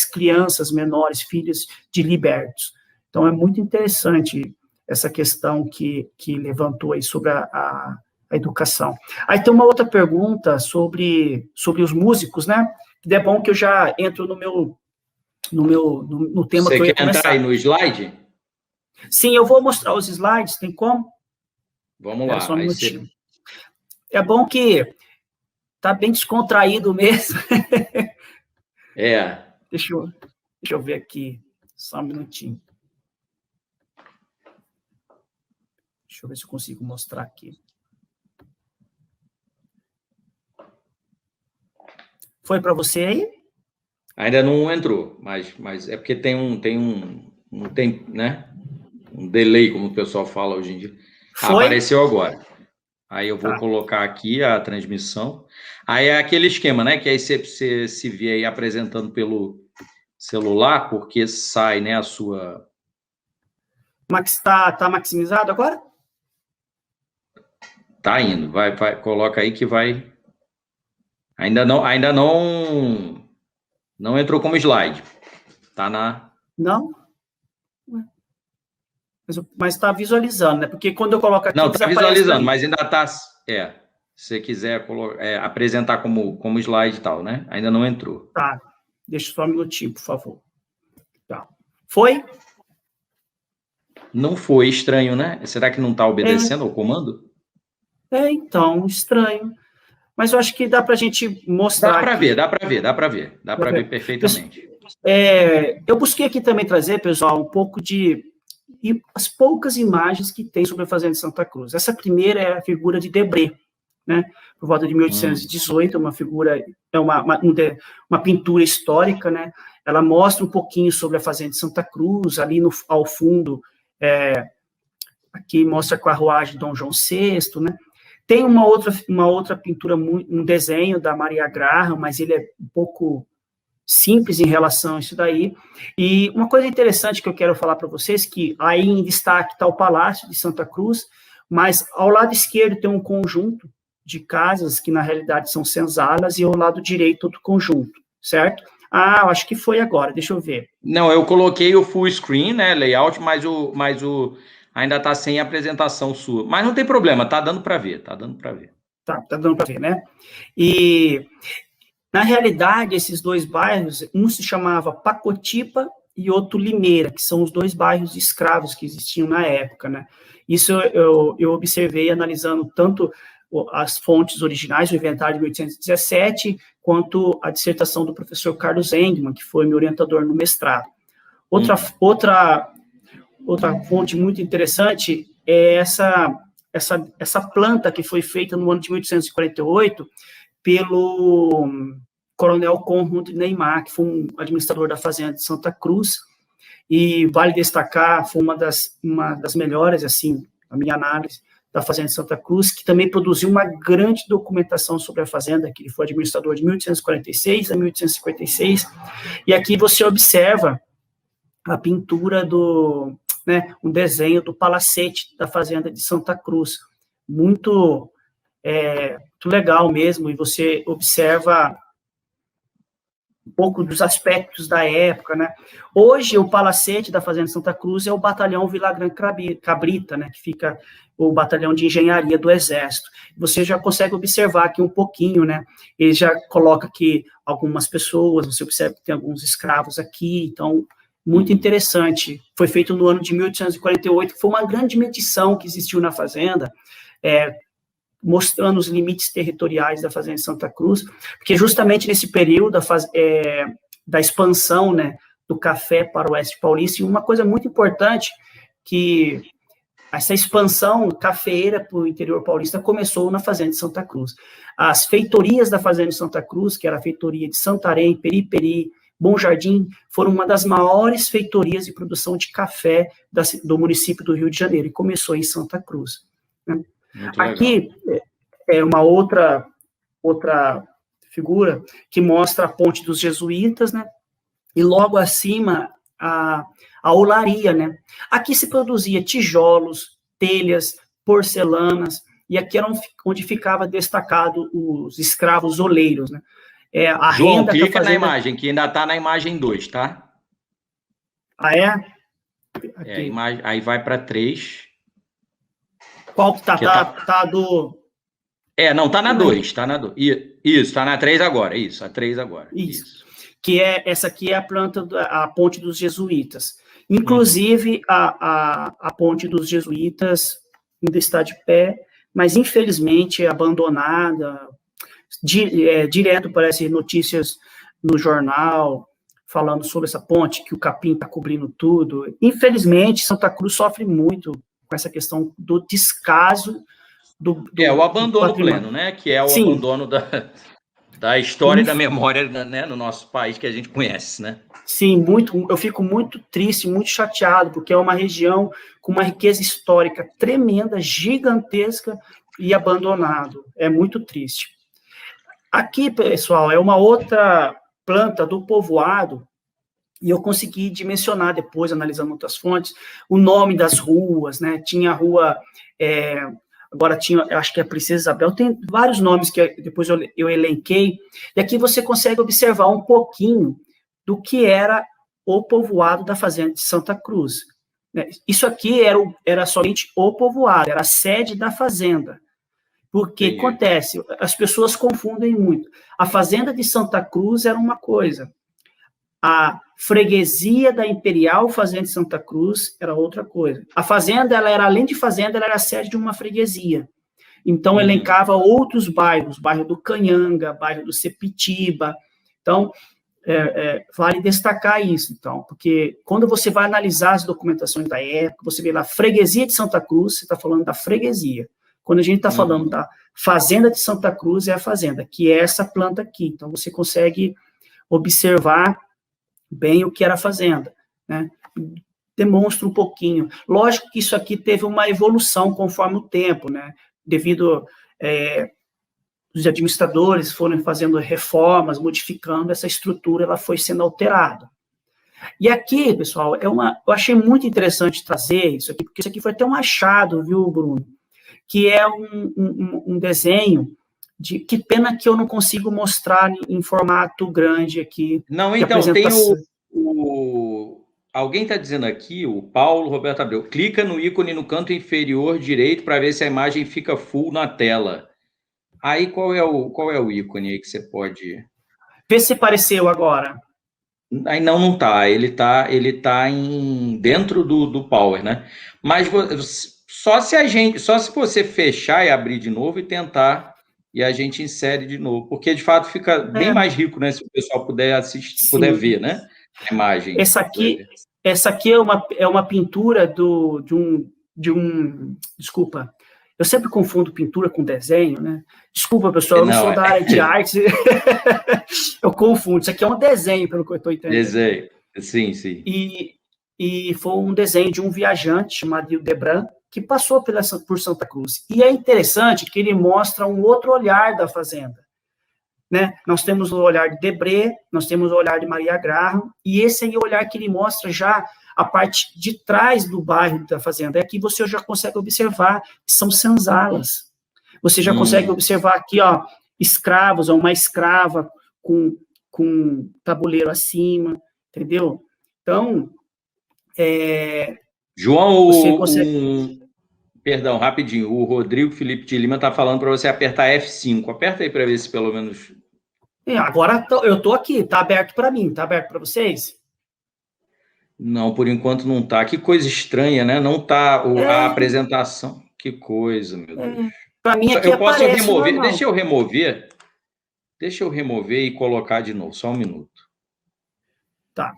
crianças menores, filhas de libertos. Então, é muito interessante essa questão que levantou aí sobre a educação. Aí tem uma outra pergunta sobre os músicos, né? Que é bom que eu já entro no tema que eu ia começar. Você quer
entrar aí no slide?
Sim, eu vou mostrar os slides, tem como?
Vamos lá.
Só um minutinho. É bom que tá bem descontraído mesmo. Deixa eu ver aqui, só um minutinho. Deixa eu ver se eu consigo mostrar aqui. Foi para você aí?
Ainda não entrou, mas é porque tem um né? Um delay, como o pessoal fala hoje em dia. Apareceu agora. Aí eu vou colocar aqui a transmissão. Aí é aquele esquema, né? Que aí você se vê aí apresentando pelo celular, porque sai, né, a sua...
Max, tá maximizado agora?
Tá indo. Vai, coloca aí que vai... Ainda não entrou como slide. Tá na...
Não? Mas está visualizando, né? Porque quando eu coloco aqui...
Não, está visualizando, mas ainda está... Se você quiser apresentar como slide e tal, né? Ainda não entrou.
Tá. Deixa só um minutinho, por favor. Tá. Foi?
Não foi, estranho, né? Será que não está obedecendo ao comando?
Então, estranho. Mas eu acho que dá para a gente mostrar.
Dá para ver perfeitamente.
Eu busquei aqui também trazer, pessoal, um pouco as poucas imagens que tem sobre a Fazenda de Santa Cruz. Essa primeira é a figura de Debré, né? Por volta de 1818, uma figura, uma pintura histórica, né? Ela mostra um pouquinho sobre a Fazenda de Santa Cruz, ali ao fundo, aqui mostra a carruagem de Dom João VI, né? Tem uma outra pintura, um desenho da Maria Graham, mas ele é um pouco simples em relação a isso daí. E uma coisa interessante que eu quero falar para vocês, que aí em destaque está o Palácio de Santa Cruz, mas ao lado esquerdo tem um conjunto de casas que na realidade são senzalas e ao lado direito outro conjunto, certo? Eu acho que foi agora, deixa eu ver.
Não, eu coloquei o full screen, né, layout, mas ainda está sem apresentação sua. Mas não tem problema, tá dando para ver, Tá dando para ver,
né? E, na realidade, esses dois bairros, um se chamava Pacotipa e outro Limeira, que são os dois bairros de escravos que existiam na época, né? Isso eu observei analisando tanto as fontes originais, o inventário de 1817, quanto a dissertação do professor Carlos Engman, que foi meu orientador no mestrado. Outra outra fonte muito interessante é essa planta que foi feita no ano de 1848 pelo Coronel Conrad Neymar, que foi um administrador da fazenda de Santa Cruz, e vale destacar, foi uma das melhores, assim, a minha análise, da fazenda de Santa Cruz, que também produziu uma grande documentação sobre a fazenda, que ele foi administrador de 1846 a 1856, e aqui você observa a pintura um desenho do palacete da fazenda de Santa Cruz, muito legal mesmo, e você observa um pouco dos aspectos da época, né? Hoje, o palacete da Fazenda de Santa Cruz é o batalhão Villagrán Cabrita, né? Que fica o batalhão de engenharia do Exército. Você já consegue observar aqui um pouquinho, né? Ele já coloca aqui algumas pessoas, você observa que tem alguns escravos aqui, então, muito interessante. Foi feito no ano de 1848, que foi uma grande medição que existiu na Fazenda, mostrando os limites territoriais da Fazenda de Santa Cruz, porque justamente nesse período da expansão, né, do café para o oeste paulista, e uma coisa muito importante, que essa expansão cafeeira para o interior paulista começou na Fazenda de Santa Cruz. As feitorias da Fazenda de Santa Cruz, que era a feitoria de Santarém, Periperi, Bom Jardim, foram uma das maiores feitorias de produção de café do município do Rio de Janeiro, e começou em Santa Cruz, né? Aqui é uma outra figura que mostra a ponte dos jesuítas, né? E logo acima a olaria, né? Aqui se produzia tijolos, telhas, porcelanas, e aqui era onde ficava destacado os escravos oleiros, né? A
João,
renda
clica
fazenda...
na imagem, que ainda está na imagem 2, tá?
Ah, é?
Aí vai para 3.
Qual que tá do...
Não, tá na 2, tá na 2. Isso, tá na 3 agora, isso, a 3 agora.
Isso. Que essa aqui é a planta, a ponte dos jesuítas. Inclusive, a ponte dos jesuítas ainda está de pé, mas infelizmente é abandonada. Direto aparecem notícias no jornal falando sobre essa ponte, que o capim está cobrindo tudo. Infelizmente, Santa Cruz sofre muito com essa questão do descaso
o abandono pleno, né? Que é o
Sim.
abandono da história e da memória, né, no nosso país que a gente conhece, né?
Sim, eu fico muito triste, muito chateado, porque é uma região com uma riqueza histórica tremenda, gigantesca e abandonado. É muito triste. Aqui, pessoal, é uma outra planta do povoado, e eu consegui dimensionar depois, analisando outras fontes, o nome das ruas, né? Tinha a rua... Agora tinha, acho que é Princesa Isabel, tem vários nomes que depois eu elenquei, e aqui você consegue observar um pouquinho do que era o povoado da Fazenda de Santa Cruz. Isso aqui era somente o povoado, era a sede da fazenda. Porque acontece, as pessoas confundem muito. A Fazenda de Santa Cruz era uma coisa, a freguesia da Imperial Fazenda de Santa Cruz era outra coisa. A fazenda, ela era, além de fazenda, ela era a sede de uma freguesia. Então, elencava outros bairros, bairro do Canhanga, bairro do Sepitiba. Então, vale destacar isso, então, porque quando você vai analisar as documentações da época, você vê lá, freguesia de Santa Cruz, você está falando da freguesia. Quando a gente está falando da Fazenda de Santa Cruz, é a fazenda, que é essa planta aqui. Então, você consegue observar bem o que era a fazenda, né? Demonstra um pouquinho. Lógico que isso aqui teve uma evolução conforme o tempo, né? Devido os administradores foram fazendo reformas, modificando essa estrutura, ela foi sendo alterada. E aqui, pessoal, eu achei muito interessante trazer isso aqui, porque isso aqui foi até um achado, viu, Bruno? Que é um desenho que pena que eu não consigo mostrar em formato grande aqui.
Não, então, tem alguém está dizendo aqui, o Paulo Roberto Abreu, clica no ícone no canto inferior direito para ver se a imagem fica full na tela. Aí, qual é o ícone aí que você pode...
Vê se apareceu agora.
Aí não tá, ele tá dentro do Power, né? Mas só se você fechar e abrir de novo e tentar... E a gente insere de novo, porque de fato fica bem mais rico, né? Se o pessoal puder assistir, puder ver, né? A imagem.
Essa aqui Essa aqui é uma pintura desculpa, eu sempre confundo pintura com desenho, né? Desculpa, pessoal, eu não sou da área de arte, eu confundo. Isso aqui é um desenho, pelo que eu estou entendendo.
Desenho, sim, sim.
E foi um desenho de um viajante chamado Hildebrand, que passou por Santa Cruz. E é interessante que ele mostra um outro olhar da fazenda. Né? Nós temos o olhar de Debré, nós temos o olhar de Maria Graham, e esse aí é o olhar que ele mostra já a parte de trás do bairro da fazenda. Aqui você já consegue observar que são senzalas. Você já consegue observar aqui, ó, escravos, uma escrava com tabuleiro acima, entendeu? Então,
João,
você consegue...
Perdão, rapidinho, o Rodrigo Felipe de Lima está falando para você apertar F5. Aperta aí para ver se pelo menos...
Agora eu estou aqui, está aberto para mim, está aberto para vocês?
Não, por enquanto não está. Que coisa estranha, né? Não está a apresentação. Que coisa, meu Deus.
Para mim aqui
eu posso remover,
normal.
Deixa eu remover e colocar de novo, só um minuto.
Tá.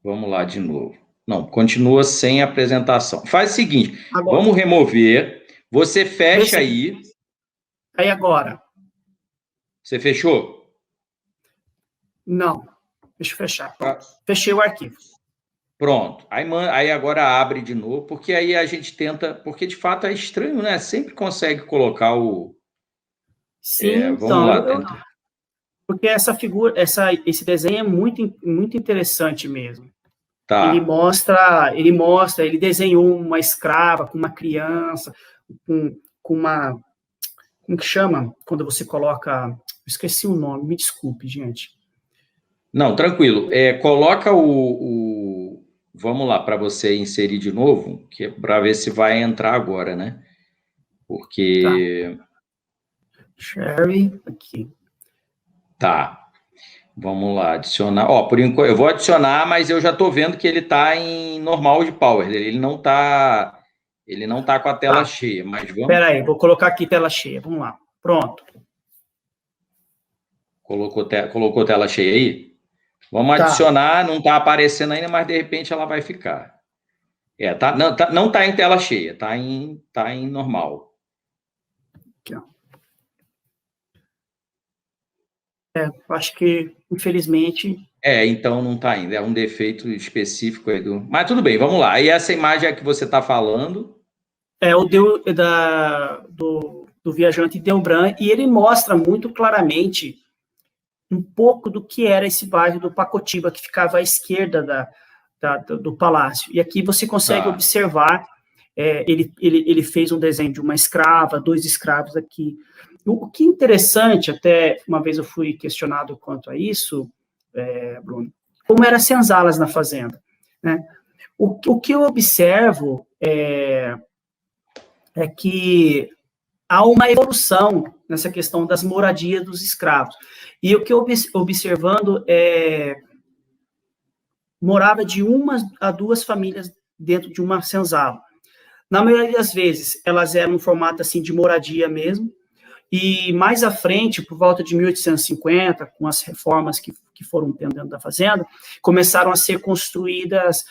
Vamos lá de novo. Não, continua sem apresentação. Faz o seguinte,
agora,
vamos remover, você fecha aí.
Aí agora.
Você fechou?
Não, deixa eu fechar. Fechei o arquivo.
Pronto. Aí agora abre de novo, porque aí a gente tenta, porque de fato é estranho, né? Sempre consegue colocar o...
Sim,
vamos lá.
Porque essa figura, esse desenho é muito, muito interessante mesmo.
Tá.
Ele desenhou uma escrava com uma criança, com uma... Como que chama? Quando você coloca... Esqueci o nome, me desculpe, gente.
Não, tranquilo. Coloca vamos lá, para você inserir de novo, que é para ver se vai entrar agora, né? Porque...
Tá. Sherry, aqui.
Tá. Vamos lá, adicionar. Por enquanto, eu vou adicionar, mas eu já estou vendo que ele está em normal de power. Ele não está com a tela cheia, mas vamos...
Espera aí, vou colocar aqui tela cheia. Vamos lá. Pronto.
Colocou tela cheia aí? Vamos adicionar, não está aparecendo ainda, mas de repente ela vai ficar. Não está em tela cheia, está em normal.
Aqui, ó. Acho que, infelizmente...
Então não está ainda, é um defeito específico aí do... Mas tudo bem, vamos lá. E essa imagem é que você está falando... do viajante Hildebrand, e ele mostra muito claramente um pouco do que era esse bairro do Pacotiba, que ficava à esquerda do palácio. E aqui você consegue observar, ele fez um desenho de uma escrava, 2 escravos aqui. O que é interessante, até uma vez eu fui questionado quanto a isso, Bruno, como eram as senzalas na fazenda, né? O que eu observo é que há uma evolução nessa questão das moradias dos escravos. E o que eu observando morava de 1 a 2 famílias dentro de uma senzala. Na maioria das vezes, elas eram um formato assim de moradia mesmo, e mais à frente, por volta de 1850, com as reformas que foram tendo dentro da fazenda, começaram a ser construídas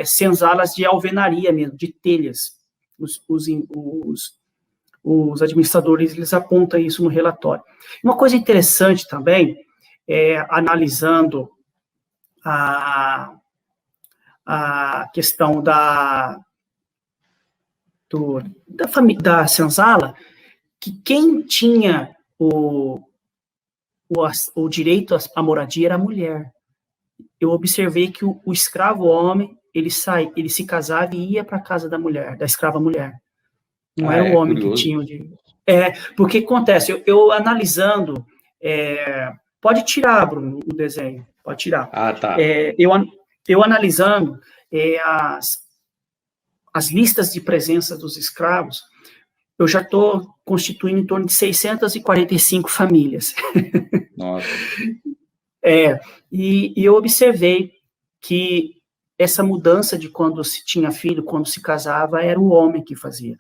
senzalas de alvenaria mesmo, de telhas. Os administradores, eles apontam isso no relatório. Uma coisa interessante também, analisando a questão da senzala, que quem tinha o direito à moradia era a mulher. Eu observei que o escravo homem, ele se casava e ia para a casa da mulher, da escrava mulher. Não era o homem curioso. Que tinha o direito. Porque acontece, eu analisando, pode tirar, Bruno, o desenho, pode tirar. Tá.
Eu analisando as listas de presença dos escravos, eu já estou constituindo em torno de 645 famílias.
Nossa.
E eu observei que essa mudança de quando se tinha filho, quando se casava, era o homem que fazia.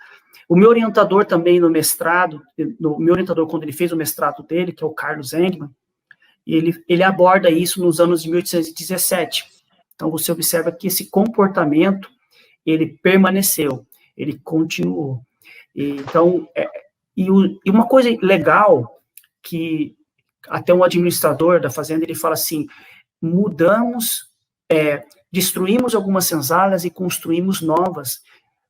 O meu orientador também no mestrado, quando ele fez o mestrado dele, que é o Carlos Engman, E ele aborda isso nos anos de 1817. Então, você observa que esse comportamento, ele permaneceu, ele continuou. Então, e uma coisa legal, que até um administrador da fazenda, ele fala assim, destruímos algumas senzalas e construímos novas,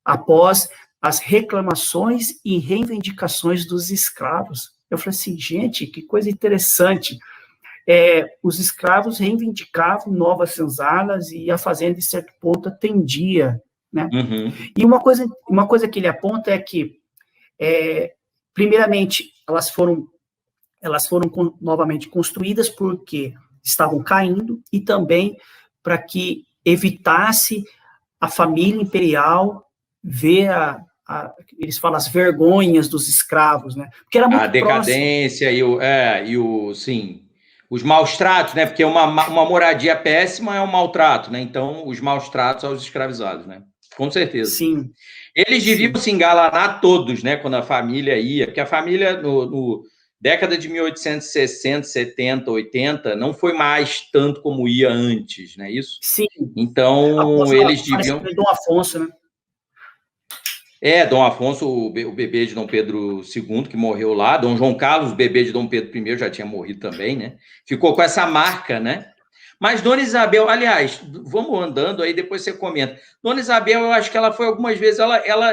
após as reclamações e reivindicações dos escravos. Eu falei assim, gente, que coisa interessante. Os escravos reivindicavam novas senzalas e a fazenda, de certo ponto, atendia, né?
Uhum.
E uma coisa que ele aponta é que, primeiramente, elas foram novamente construídas porque estavam caindo e também para que evitasse a família imperial ver eles falam as vergonhas dos escravos, né? Porque era muito
a decadência sim, os maus tratos, né? Porque uma moradia péssima é um maltrato, né? Então, os maus tratos aos escravizados, né? Com certeza.
Sim.
Eles deviam se engalanar todos, né? Quando a família ia, porque a família no década de 1860, 70, 80, não foi mais tanto como ia antes, não é isso?
Sim.
Então, eles deviam...
Dom Afonso, né?
Dom Afonso, o bebê de Dom Pedro II, que morreu lá. Dom João Carlos, o bebê de Dom Pedro I, já tinha morrido também, né? Ficou com essa marca, né? Mas Dona Isabel, aliás, vamos andando aí, depois você comenta. Dona Isabel, eu acho que ela foi algumas vezes,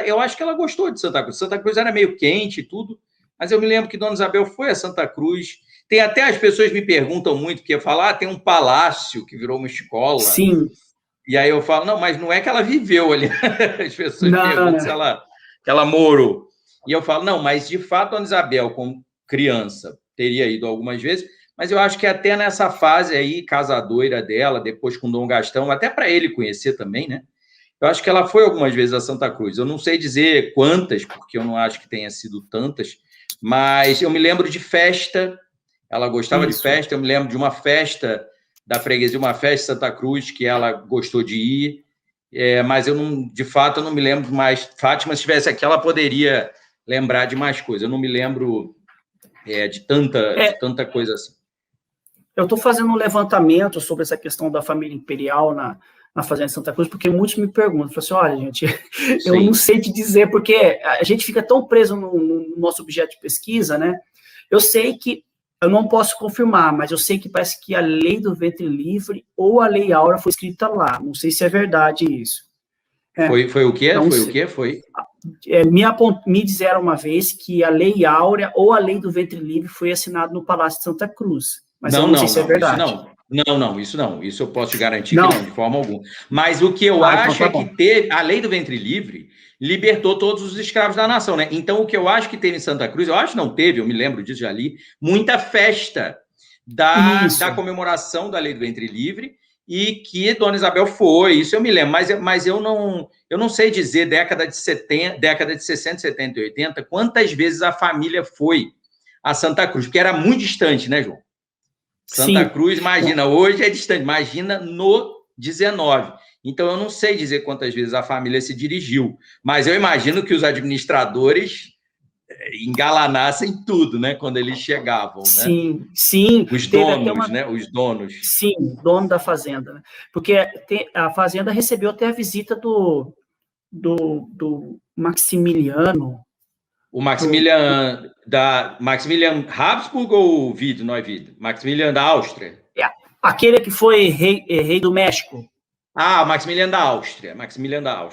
eu acho que ela gostou de Santa Cruz. Santa Cruz era meio quente e tudo, mas eu me lembro que Dona Isabel foi a Santa Cruz. Tem até, as pessoas me perguntam muito, porque falam, tem um palácio que virou uma escola.
Sim.
E aí eu falo, não, mas não é que ela viveu ali. As pessoas perguntam se ela morou. E eu falo, não, mas de fato, Dona Isabel, como criança, teria ido algumas vezes, mas eu acho que até nessa fase aí, casadoira dela, depois com Dom Gastão, até para ele conhecer também, né? Eu acho que ela foi algumas vezes a Santa Cruz. Eu não sei dizer quantas, porque eu não acho que tenha sido tantas, mas eu me lembro de festa, ela gostava de festa, eu me lembro de uma festa da freguesia, uma festa em Santa Cruz, que ela gostou de ir, mas eu não, de fato, eu não me lembro mais. Fátima, se estivesse aqui, ela poderia lembrar de mais coisas. Eu não me lembro de tanta coisa assim.
Eu estou fazendo um levantamento sobre essa questão da família imperial na Fazenda de Santa Cruz, porque muitos me perguntam, assim, olha, gente, eu não sei te dizer, porque a gente fica tão preso no nosso objeto de pesquisa, né? Eu sei que eu não posso confirmar, mas eu sei que parece que a lei do ventre livre ou a lei áurea foi escrita lá. Não sei se é verdade isso.
Foi o quê?
Foi
o quê? Foi?
Me disseram uma vez que a lei áurea ou a lei do ventre livre foi assinada no Palácio de Santa Cruz. Mas eu não sei se é verdade.
Isso não. Isso eu posso te garantir que não, de forma alguma. Mas o que eu acho
então
que teve... A lei do ventre livre libertou todos os escravos da nação, né? Então, o que eu acho que teve em Santa Cruz, eu acho que não teve, eu me lembro disso, já li, muita festa da comemoração da lei do ventre livre, e que Dona Isabel foi, isso eu me lembro, mas eu não sei dizer, década de 60, 70 e 80, quantas vezes a família foi a Santa Cruz, porque era muito distante, né, João? Santa Cruz, imagina, hoje é distante, imagina no 19. Então, eu não sei dizer quantas vezes a família se dirigiu, mas eu imagino que os administradores engalanassem tudo, né, quando eles chegavam, né?
Sim.
Os donos, né? Os donos.
Sim, dono da fazenda, né? Porque a fazenda recebeu até a visita do Maximiliano.
O Maximilian Maximilian Habsburg ou Neuwied? Maximilian da Áustria?
Aquele que foi rei do México.
Maximiliano da Áustria.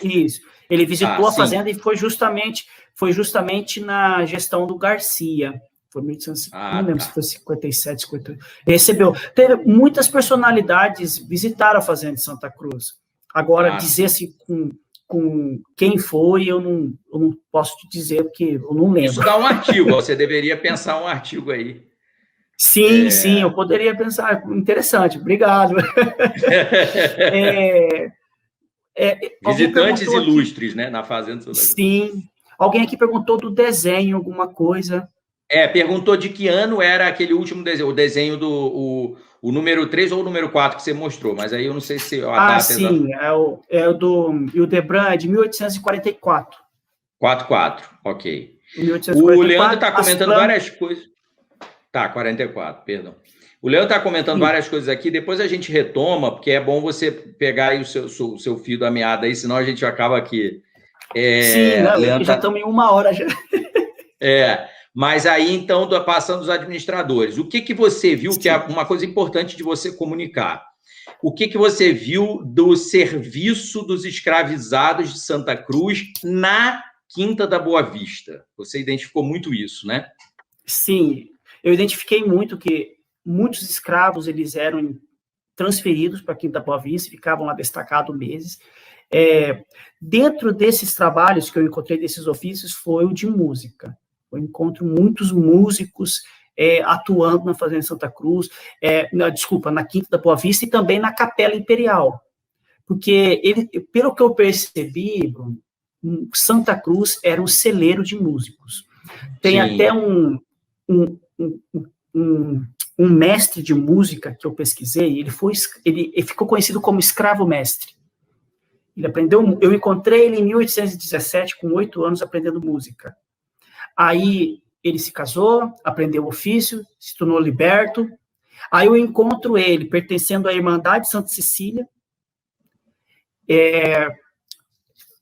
Isso. Ele visitou a fazenda e foi justamente na gestão do Garcia. Foi 1800, não lembro se foi 57, 58. Recebeu. Teve muitas personalidades visitaram a fazenda de Santa Cruz. Agora, dizer assim com quem foi, eu não posso te dizer, porque eu não lembro.
Isso dá um artigo, você deveria pensar um artigo aí.
Sim, eu poderia pensar. Interessante, obrigado.
Visitantes ilustres, né, na Fazenda Santa Cruz.
Sim. Alguém aqui perguntou do desenho, alguma coisa.
Perguntou de que ano era aquele último desenho, o desenho do o número 3 ou o número 4 que você mostrou, mas aí eu não sei se a data
sim, é o do Hildebrand, de 1844.
44, ok.
1844,
o Leandro está comentando várias coisas. Tá, 44, perdão. O Leandro está comentando várias coisas aqui, depois a gente retoma, porque é bom você pegar aí o seu fio da meada aí, senão a gente acaba aqui.
Sim, não, já estamos em 1 hora já.
Mas aí, então, passando os administradores, o que você viu, que é uma coisa importante de você comunicar? O que você viu do serviço dos escravizados de Santa Cruz na Quinta da Boa Vista? Você identificou muito isso, né?
Sim, eu identifiquei muito que muitos escravos, eles eram transferidos para a Quinta da Boa Vista, ficavam lá destacados meses. Dentro desses trabalhos que eu encontrei, desses ofícios, foi o de música. Eu encontro muitos músicos atuando na Fazenda Santa Cruz, na Quinta da Boa Vista e também na Capela Imperial. Porque, pelo que eu percebi, Bruno, Santa Cruz era um celeiro de músicos. Tem até um mestre de música que eu pesquisei, ele ficou conhecido como escravo-mestre. Ele aprendeu, eu encontrei ele em 1817, com 8 anos, aprendendo música. Aí ele se casou, aprendeu o ofício, se tornou liberto. Aí eu encontro ele pertencendo à Irmandade Santa Cecília,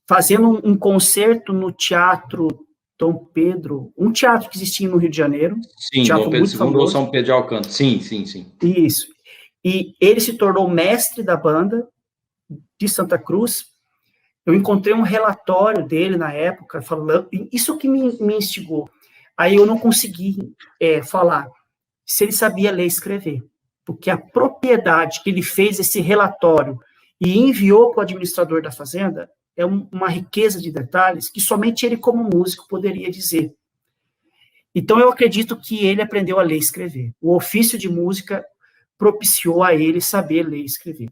fazendo um concerto no Teatro Dom Pedro, um teatro que existia no Rio de Janeiro.
Sim, Dom Pedro II ou São Pedro de Alcântara. Sim.
Isso. E ele se tornou mestre da banda de Santa Cruz. Eu encontrei um relatório dele na época, falando, isso que me instigou. Aí eu não consegui falar se ele sabia ler e escrever, porque a propriedade que ele fez esse relatório e enviou para o administrador da fazenda é uma riqueza de detalhes que somente ele, como músico, poderia dizer. Então, eu acredito que ele aprendeu a ler e escrever. O ofício de música propiciou a ele saber ler e escrever.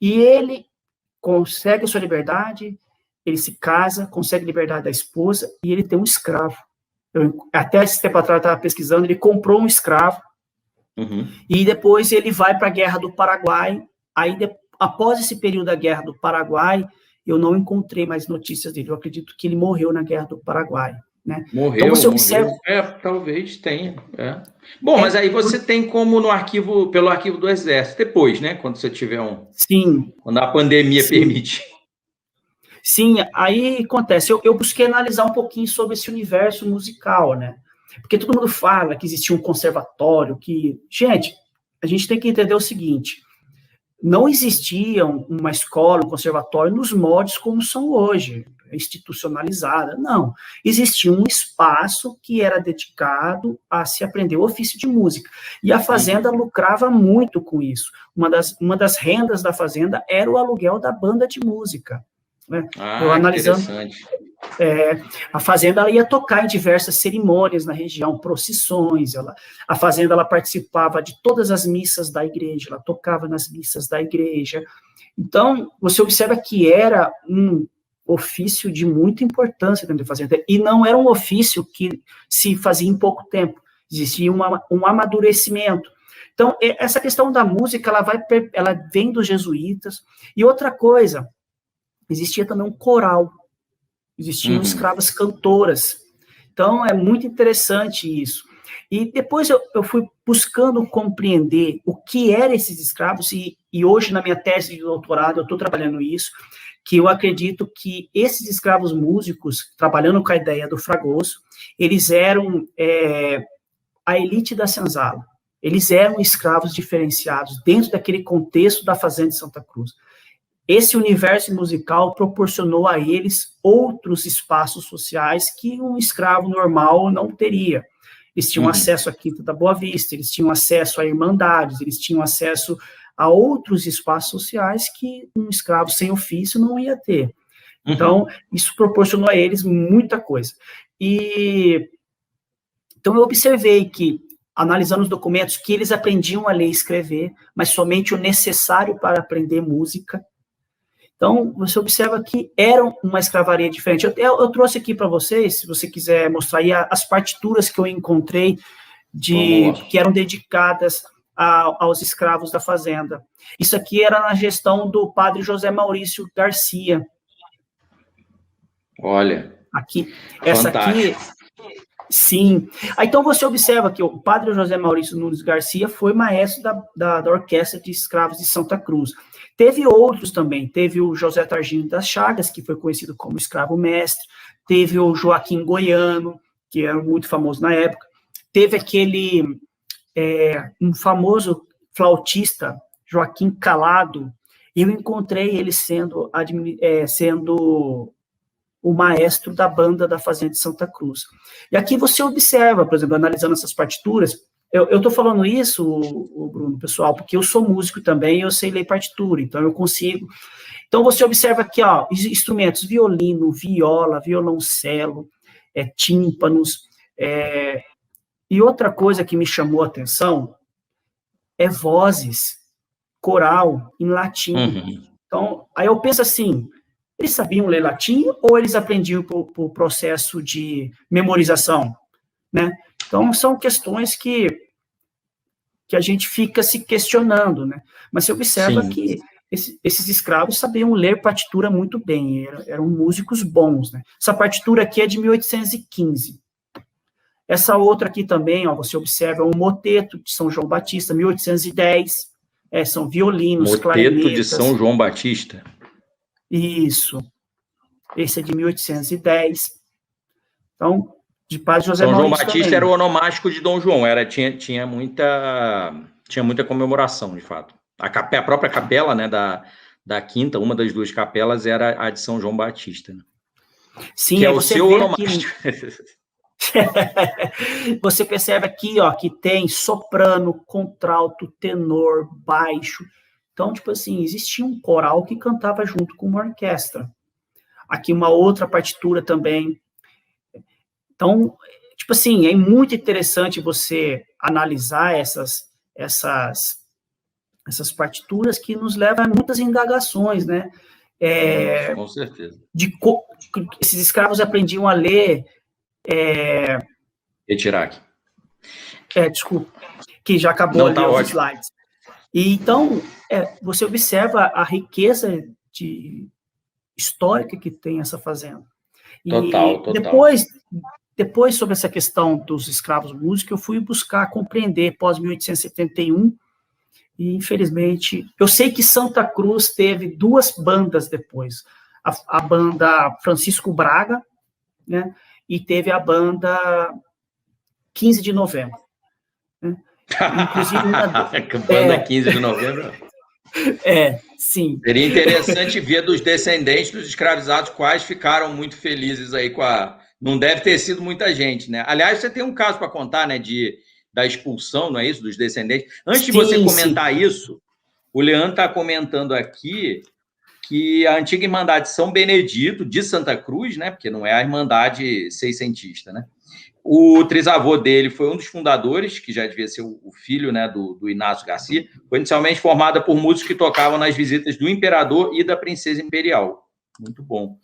E ele consegue a sua liberdade, ele se casa, consegue a liberdade da esposa, e ele tem um escravo. Até esse tempo atrás eu estava pesquisando, ele comprou um escravo, e depois ele vai para a Guerra do Paraguai. Aí, após esse período da Guerra do Paraguai, eu não encontrei mais notícias dele. Eu acredito que ele morreu na Guerra do Paraguai. Né?
Morreu,
então você observa...
talvez tenha. Bom, mas aí você tem como pelo arquivo do Exército, depois, né? Quando você tiver
Sim.
Quando a pandemia permite.
Sim, aí acontece. Eu busquei analisar um pouquinho sobre esse universo musical, né? Porque todo mundo fala que existia um conservatório, Gente, a gente tem que entender o seguinte: não existia uma escola, um conservatório nos moldes como são hoje, institucionalizada, não. Existia um espaço que era dedicado a se aprender o ofício de música. E a fazenda lucrava muito com isso. Uma das rendas da fazenda era o aluguel da banda de música. Né? Eu analisando, interessante. A fazenda ela ia tocar em diversas cerimônias na região, procissões. A fazenda ela participava de todas as missas da igreja, ela tocava nas missas da igreja. Então, você observa que era um ofício de muita importância dentro da fazenda, e não era um ofício que se fazia em pouco tempo, existia um amadurecimento. Então, essa questão da música, ela vem dos jesuítas. E outra coisa, existia também um coral, existiam escravas cantoras. Então, é muito interessante isso. E depois eu fui buscando compreender o que eram esses escravos, e hoje, na minha tese de doutorado, eu estou trabalhando isso, que eu acredito que esses escravos músicos, trabalhando com a ideia do Fragoso, eles eram a elite da senzala. Eles eram escravos diferenciados dentro daquele contexto da Fazenda de Santa Cruz. Esse universo musical proporcionou a eles outros espaços sociais que um escravo normal não teria. Eles tinham acesso à Quinta da Boa Vista, eles tinham acesso a irmandades, eles tinham acesso a outros espaços sociais que um escravo sem ofício não ia ter. Então, isso proporcionou a eles muita coisa. Então, eu observei que, analisando os documentos, que eles aprendiam a ler e escrever, mas somente o necessário para aprender música. Então, você observa que era uma escravaria diferente. Eu trouxe aqui para vocês, se você quiser mostrar aí, as partituras que eu encontrei que eram dedicadas aos escravos da fazenda. Isso aqui era na gestão do padre José Maurício Garcia.
Olha,
aqui, essa aqui, Sim. Então você observa que o padre José Maurício Nunes Garcia foi maestro da Orquestra de Escravos de Santa Cruz. Teve outros também, teve o José Targino das Chagas, que foi conhecido como escravo-mestre, teve o Joaquim Goiano, que era muito famoso na época, teve aquele, um famoso flautista, Joaquim Calado, e eu encontrei ele sendo o maestro da banda da Fazenda de Santa Cruz. E aqui você observa, por exemplo, analisando essas partituras, eu estou falando isso, Bruno, pessoal, porque eu sou músico também, eu sei ler partitura, então eu consigo. Então você observa aqui, ó, instrumentos, violino, viola, violoncelo, tímpanos, e outra coisa que me chamou a atenção é vozes, coral, em latim.
Uhum.
Então, aí eu penso assim, eles sabiam ler latim ou eles aprendiam por processo de memorização, né? Então, são questões que a gente fica se questionando, né? Mas você observa que esses escravos sabiam ler partitura muito bem, eram músicos bons, né? Essa partitura aqui é de 1815. Essa outra aqui também, ó, você observa, um moteto de São João Batista, 1810, são violinos, clarinetas.
Moteto de São João Batista.
Isso. Esse é de 1810. Então, de Padre José
São João
Maurício
Batista
também.
era o onomástico de Dom João, tinha muita comemoração, de fato. A própria capela, né, da Quinta, uma das duas capelas, era a de São João Batista. Né?
Sim,
que é o seu onomástico.
Você percebe aqui, ó, que tem soprano, contralto, tenor, baixo. Então, tipo assim, existia um coral que cantava junto com uma orquestra. Aqui uma outra partitura também. Então, tipo assim, é muito interessante você analisar essas partituras que nos levam a muitas indagações, né?
Com certeza.
Esses escravos aprendiam a ler...
Retirar aqui.
Desculpa, que já acabou ali os slides. E então, você observa a riqueza histórica que tem essa fazenda. E
total.
depois, sobre essa questão dos escravos músicos, eu fui buscar compreender pós-1871, e infelizmente, eu sei que Santa Cruz teve duas bandas depois, a banda Francisco Braga, né, e teve a banda 15 de novembro. Né? Inclusive,
banda 15 de novembro.
Sim.
Seria interessante ver dos descendentes dos escravizados quais ficaram muito felizes aí com a... Não deve ter sido muita gente, né? Aliás, você tem um caso para contar, né, da expulsão, não é isso? Dos descendentes. Antes de você comentar isso, o Leandro está comentando aqui que a antiga Irmandade São Benedito, de Santa Cruz, né, porque não é a Irmandade seiscentista, né? O trisavô dele foi um dos fundadores, que já devia ser o filho, né, do Inácio Garcia, foi inicialmente formada por músicos que tocavam nas visitas do imperador e da princesa imperial. Muito bom.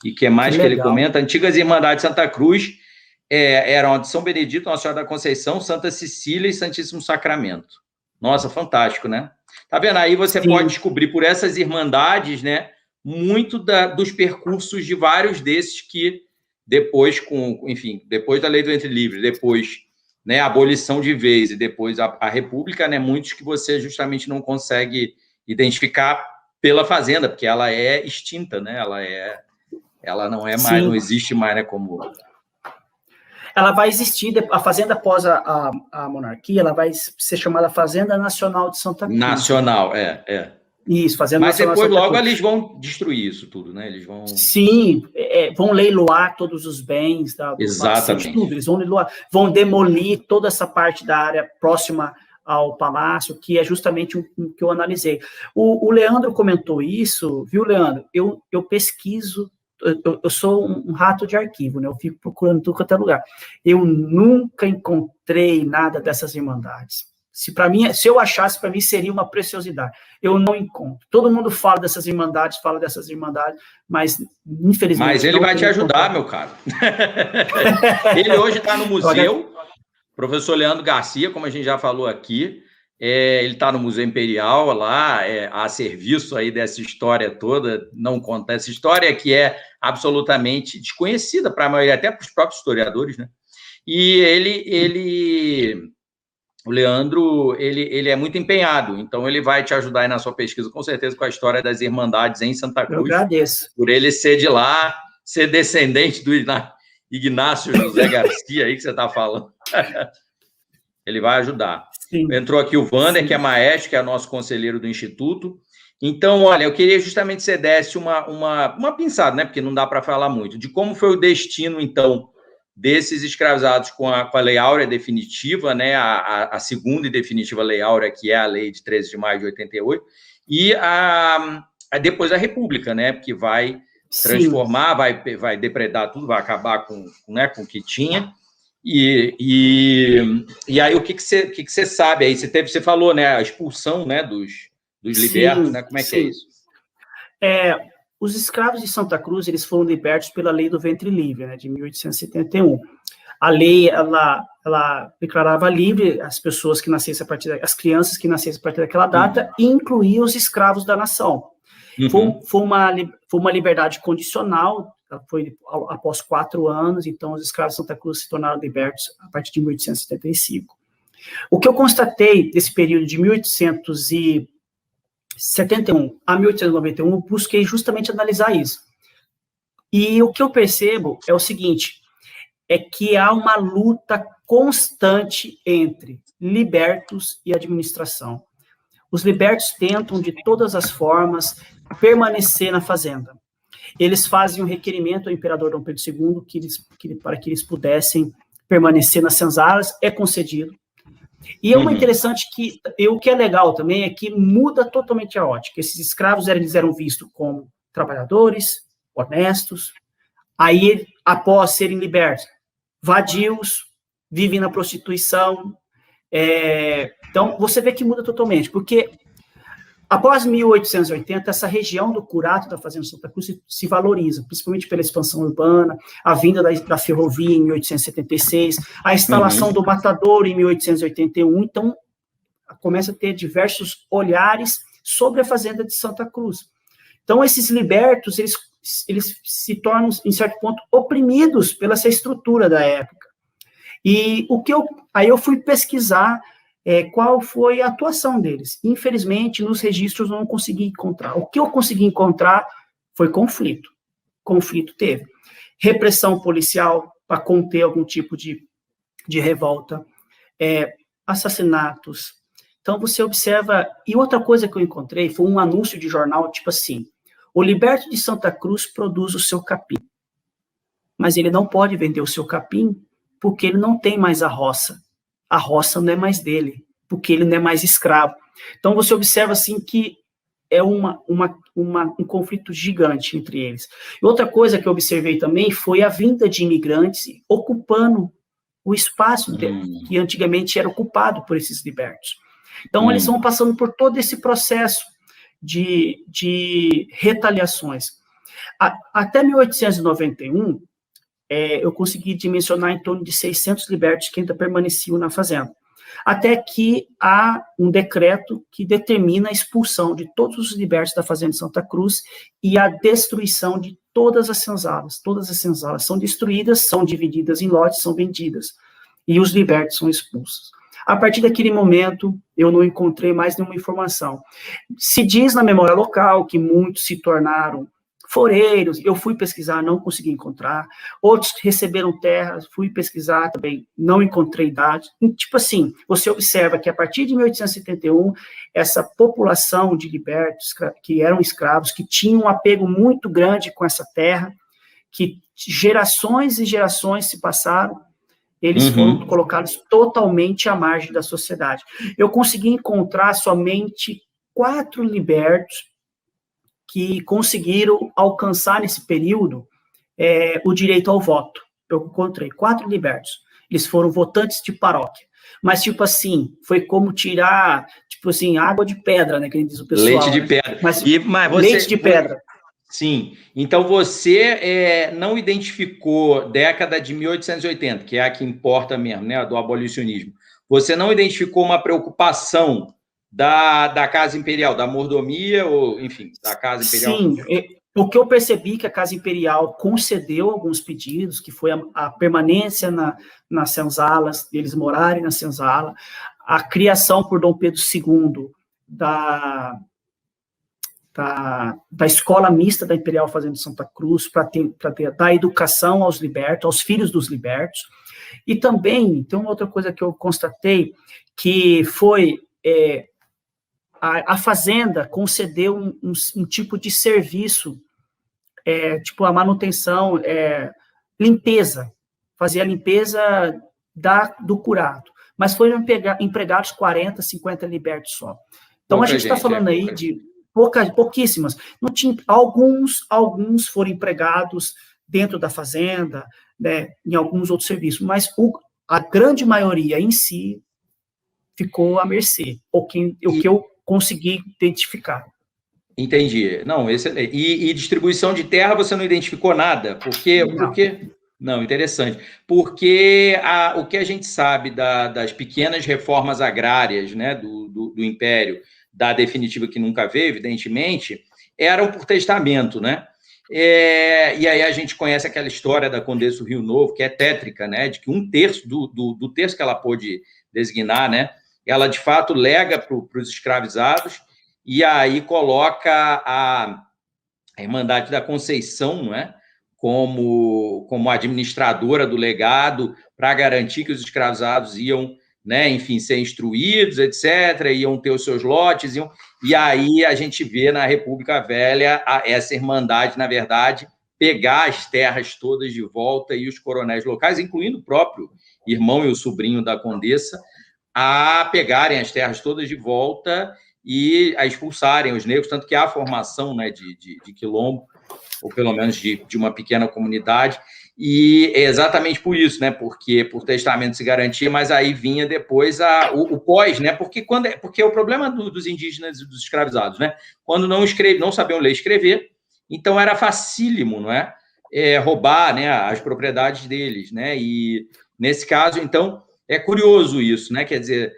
E o que mais que ele comenta? Antigas Irmandades Santa Cruz eram a de São Benedito, Nossa Senhora da Conceição, Santa Cecília e Santíssimo Sacramento. Nossa, fantástico, né? Tá vendo? Aí você pode descobrir por essas irmandades, né, muito dos percursos de vários desses que depois, depois da lei do ventre livre, depois, né, a abolição de vez e depois a república, né, muitos que você justamente não consegue identificar pela fazenda, porque ela é extinta, né, ela não é mais, não existe mais, né, como...
Ela vai existir, a fazenda após a monarquia, ela vai ser chamada Fazenda Nacional de Santa Cruz.
Nacional,
Isso, Fazenda
Mas
Nacional
depois,
de Santa
logo,
Cruz.
eles vão destruir isso tudo, né? Eles vão...
Sim, vão leiloar todos os bens
Exatamente.
Tudo. Eles vão leiloar, vão demolir toda essa parte da área próxima ao palácio, que é justamente o que eu analisei. O Leandro comentou isso, viu, Leandro? Eu pesquiso, eu sou um rato de arquivo, né? Eu fico procurando tudo quanto é lugar. Eu nunca encontrei nada dessas irmandades. Se eu achasse, para mim seria uma preciosidade. Eu não encontro. Todo mundo fala dessas irmandades, mas infelizmente...
Mas ele vai te ajudar, meu caro. Ele hoje está no museu, professor Leandro Garcia, como a gente já falou aqui, ele está no Museu Imperial, lá, a serviço aí dessa história toda, não conta essa história que é absolutamente desconhecida para a maioria, até para os próprios historiadores, né? e o Leandro, ele é muito empenhado, então ele vai te ajudar aí na sua pesquisa, com certeza, com a história das Irmandades em Santa Cruz.
Eu agradeço.
Por ele ser de lá, ser descendente do Ignácio José Garcia, aí que você está falando. Ele vai ajudar. Sim. Entrou aqui o Wander, que é maestro, que é nosso conselheiro do Instituto. Então, olha, eu queria justamente que você desse uma pinçada, né? Porque não dá para falar muito, de como foi o destino, então, desses escravizados com a Lei Áurea definitiva, né? A segunda e definitiva Lei Áurea, que é a lei de 13 de maio de 88, e depois a República, né? Que vai transformar, vai depredar tudo, vai acabar com o que tinha. E aí, o que você sabe aí? Você falou, né? A expulsão, né, dos libertos, né? Como é que é isso?
Os escravos de Santa Cruz, eles foram libertos pela Lei do Ventre Livre, né, de 1871. A lei, ela declarava livre as pessoas que nascessem as crianças que nascessem a partir daquela data, e incluía os escravos da nação. Foi uma liberdade condicional, foi após 4 anos, então os escravos de Santa Cruz se tornaram libertos a partir de 1875. O que eu constatei desse período de 1871 a 1891, eu busquei justamente analisar isso. E o que eu percebo é o seguinte, é que há uma luta constante entre libertos e administração. Os libertos tentam, de todas as formas, permanecer na fazenda. Eles fazem um requerimento ao imperador Dom Pedro II para que eles pudessem permanecer nas senzalas, é concedido. E é uma interessante o que é legal também é que muda totalmente a ótica. Esses escravos eles eram vistos como trabalhadores, honestos, aí, após serem libertos, vadios, vivem na prostituição. Então, você vê que muda totalmente, porque após 1880, essa região do Curato da Fazenda Santa Cruz se valoriza, principalmente pela expansão urbana, a vinda da ferrovia em 1876, a instalação do matadouro em 1881, então começa a ter diversos olhares sobre a Fazenda de Santa Cruz. Então, esses libertos, eles se tornam, em certo ponto, oprimidos pela essa estrutura da época. E aí eu fui pesquisar qual foi a atuação deles. Infelizmente, nos registros eu não consegui encontrar. O que eu consegui encontrar foi conflito. Conflito teve. Repressão policial para conter algum tipo de revolta, assassinatos. Então, você observa... E outra coisa que eu encontrei foi um anúncio de jornal, tipo assim, o liberto de Santa Cruz produz o seu capim, mas ele não pode vender o seu capim porque ele não tem mais a roça. A roça não é mais dele, porque ele não é mais escravo. Então, você observa, assim, que é um conflito gigante entre eles. E outra coisa que eu observei também foi a vinda de imigrantes ocupando o espaço que antigamente era ocupado por esses libertos. Então, eles vão passando por todo esse processo de retaliações. Até 1891, eu consegui dimensionar em torno de 600 libertos que ainda permaneciam na fazenda. Até que há um decreto que determina a expulsão de todos os libertos da fazenda de Santa Cruz e a destruição de todas as senzalas. Todas as senzalas são destruídas, são divididas em lotes, são vendidas. E os libertos são expulsos. A partir daquele momento, eu não encontrei mais nenhuma informação. Se diz na memória local que muitos se tornaram foreiros, eu fui pesquisar, não consegui encontrar. Outros receberam terras, fui pesquisar também, não encontrei dados. Tipo assim, você observa que a partir de 1871, essa população de libertos, que eram escravos, que tinham um apego muito grande com essa terra, que gerações e gerações se passaram, eles foram colocados totalmente à margem da sociedade. Eu consegui encontrar somente 4 libertos que conseguiram alcançar nesse período o direito ao voto. Eu encontrei 4 libertos. Eles foram votantes de paróquia. Mas, tipo assim, foi como tirar, tipo assim, água de pedra, né, que diz o pessoal.
Leite de pedra.
Mas leite de pedra.
Sim. Então, você não identificou década de 1880, que é a que importa mesmo, né, do abolicionismo. Você não identificou uma preocupação da Casa Imperial, da mordomia, ou, enfim, da Casa Imperial?
Sim, O que eu percebi que a Casa Imperial concedeu alguns pedidos, que foi a permanência nas senzalas, eles morarem na senzala, a criação por Dom Pedro II da escola mista da Imperial Fazenda de Santa Cruz, para dar educação aos libertos, aos filhos dos libertos. E também, tem uma outra coisa que eu constatei, que foi a Fazenda concedeu um tipo de serviço, tipo a manutenção, limpeza, fazer a limpeza do curado, mas foram empregados 40, 50 libertos só. Então, a gente está falando aí de pouquíssimas. Não tinha, alguns foram empregados dentro da Fazenda, né, em alguns outros serviços, mas a grande maioria em si ficou à mercê, o que eu consegui identificar.
Entendi. Não, excelente. E distribuição de terra você não identificou nada? Porque não, interessante. Porque o que a gente sabe das pequenas reformas agrárias, né, do Império, da definitiva que nunca veio, evidentemente, eram por testamento, né? E aí a gente conhece aquela história da Condessa do Rio Novo, que é tétrica, né? De que 1/3 do terço que ela pôde designar, né? Ela, de fato, lega para os escravizados e aí coloca a Irmandade da Conceição, não é? Como administradora do legado para garantir que os escravizados iam, né, enfim, ser instruídos, etc., iam ter os seus lotes, e aí a gente vê na República Velha essa Irmandade, na verdade, pegar as terras todas de volta e os coronéis locais, incluindo o próprio irmão e o sobrinho da Condessa, a pegarem as terras todas de volta e a expulsarem os negros, tanto que há a formação, né, de quilombo, ou pelo menos de uma pequena comunidade, e é exatamente por isso, né? Porque por testamento se garantia, mas aí vinha depois o pós, né? Porque o problema dos indígenas e dos escravizados, né? Quando não sabiam ler e escrever, então era facílimo, não é? Roubar, né, as propriedades deles, né? E nesse caso, então, é curioso isso, né? Quer dizer,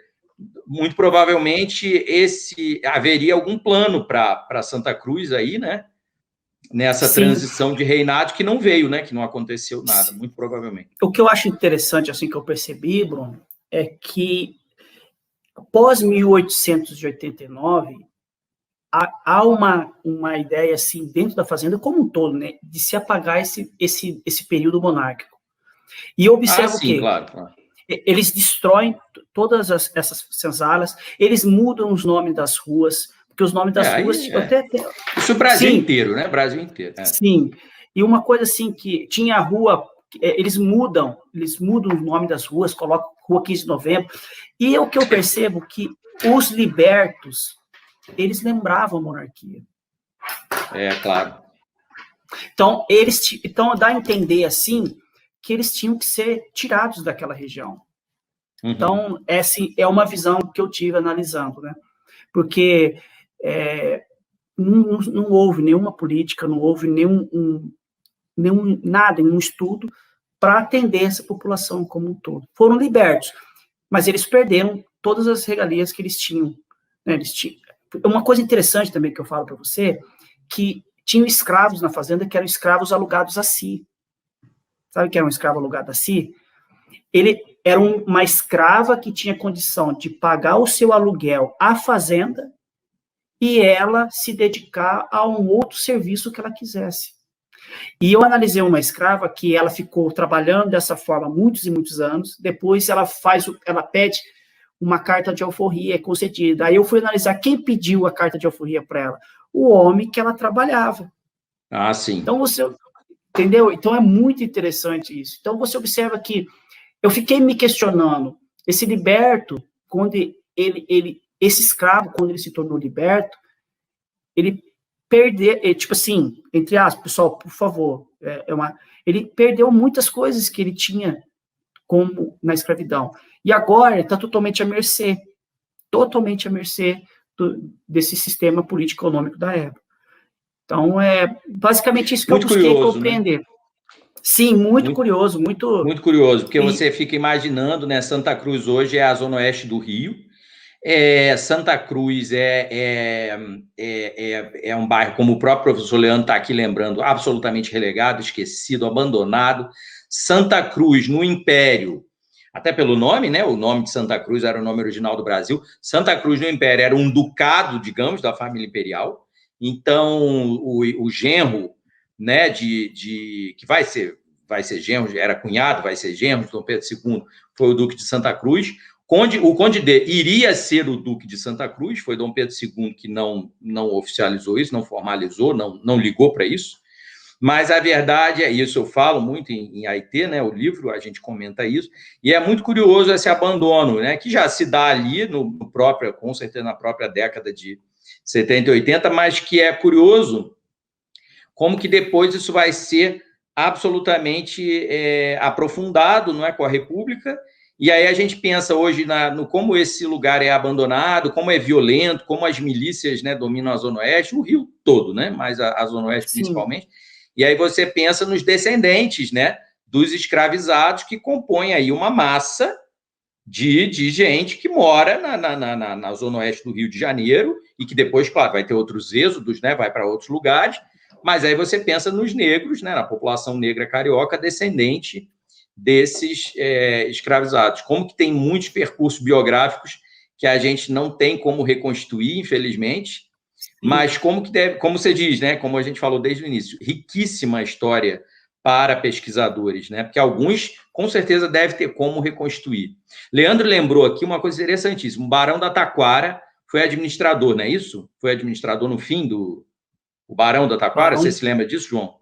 muito provavelmente haveria algum plano para Santa Cruz aí, né? Nessa
Sim.
transição de reinado que não veio, né? Que não aconteceu nada, muito provavelmente.
O que eu acho interessante, assim, que eu percebi, Bruno, é que após 1889, há uma ideia, assim, dentro da Fazenda como um todo, né? De se apagar esse período monárquico. E eu observo que
claro.
Eles destroem todas essas senzalas, eles mudam os nomes das ruas, porque os nomes das ruas...
Isso o Brasil inteiro, né? Brasil inteiro.
Sim. E uma coisa assim, que tinha a rua... Eles mudam o nome das ruas, colocam Rua 15 de Novembro. E o que eu percebo que os libertos, eles lembravam a monarquia.
Claro.
Então, dá a entender, assim, que eles tinham que ser tirados daquela região. Uhum. Então, essa é uma visão que eu tive analisando, né? Porque não houve nenhuma política, não houve nenhum estudo para atender essa população como um todo. Foram libertos, mas eles perderam todas as regalias que eles tinham. Né? Uma coisa interessante também que eu falo para você, que tinham escravos na fazenda que eram escravos alugados a si. Sabe o que era um escravo alugado a si? Ele era uma escrava que tinha condição de pagar o seu aluguel à fazenda e ela se dedicar a um outro serviço que ela quisesse. E eu analisei uma escrava que ela ficou trabalhando dessa forma muitos e muitos anos, depois ela pede uma carta de alforria concedida. Aí eu fui analisar quem pediu a carta de alforria para ela. O homem que ela trabalhava.
Ah, sim.
Então você... Entendeu? Então, é muito interessante isso. Então, você observa que eu fiquei me questionando, esse liberto, quando esse escravo, quando ele se tornou liberto, ele perdeu, tipo assim, entre aspas, pessoal, por favor, ele perdeu muitas coisas que ele tinha como na escravidão. E agora está totalmente à mercê desse sistema político-econômico da época. Então, é basicamente isso que muito eu busquei curioso, compreender. Né? Sim, muito curioso. Muito
curioso, porque você fica imaginando, né, Santa Cruz hoje é a zona oeste do Rio, Santa Cruz é um bairro, como o próprio professor Leandro está aqui lembrando, absolutamente relegado, esquecido, abandonado. Santa Cruz, no Império, até pelo nome, né? O nome de Santa Cruz era o nome original do Brasil. Santa Cruz, no Império, era um ducado, digamos, da família imperial. Então, o genro, né, que vai ser genro, era cunhado, vai ser genro de Dom Pedro II, foi o Duque de Santa Cruz. O Conde D iria ser o Duque de Santa Cruz, foi Dom Pedro II que não oficializou isso, não formalizou, não ligou para isso. Mas a verdade é isso, eu falo muito em Aité, né, o livro, a gente comenta isso, e é muito curioso esse abandono, né, que já se dá ali, com certeza na própria década de 70 e 80, mas que é curioso como que depois isso vai ser absolutamente aprofundado, não é, com a República. E aí a gente pensa hoje no como esse lugar é abandonado, como é violento, como as milícias, né, dominam a Zona Oeste, o Rio todo, né, mas a Zona Oeste principalmente. E aí você pensa nos descendentes, né, dos escravizados que compõem aí uma massa de gente que mora na Zona Oeste do Rio de Janeiro e que depois, claro, vai ter outros êxodos, né, vai para outros lugares, mas aí você pensa nos negros, né, na população negra carioca descendente desses escravizados. Como que tem muitos percursos biográficos que a gente não tem como reconstruir, infelizmente, mas como você diz, né, como a gente falou desde o início, riquíssima história para pesquisadores, né, porque alguns, com certeza, devem ter como reconstruir. Leandro lembrou aqui uma coisa interessantíssima, o Barão da Taquara foi administrador, não é isso? Foi administrador no fim o Barão da Taquara, você se lembra disso, João?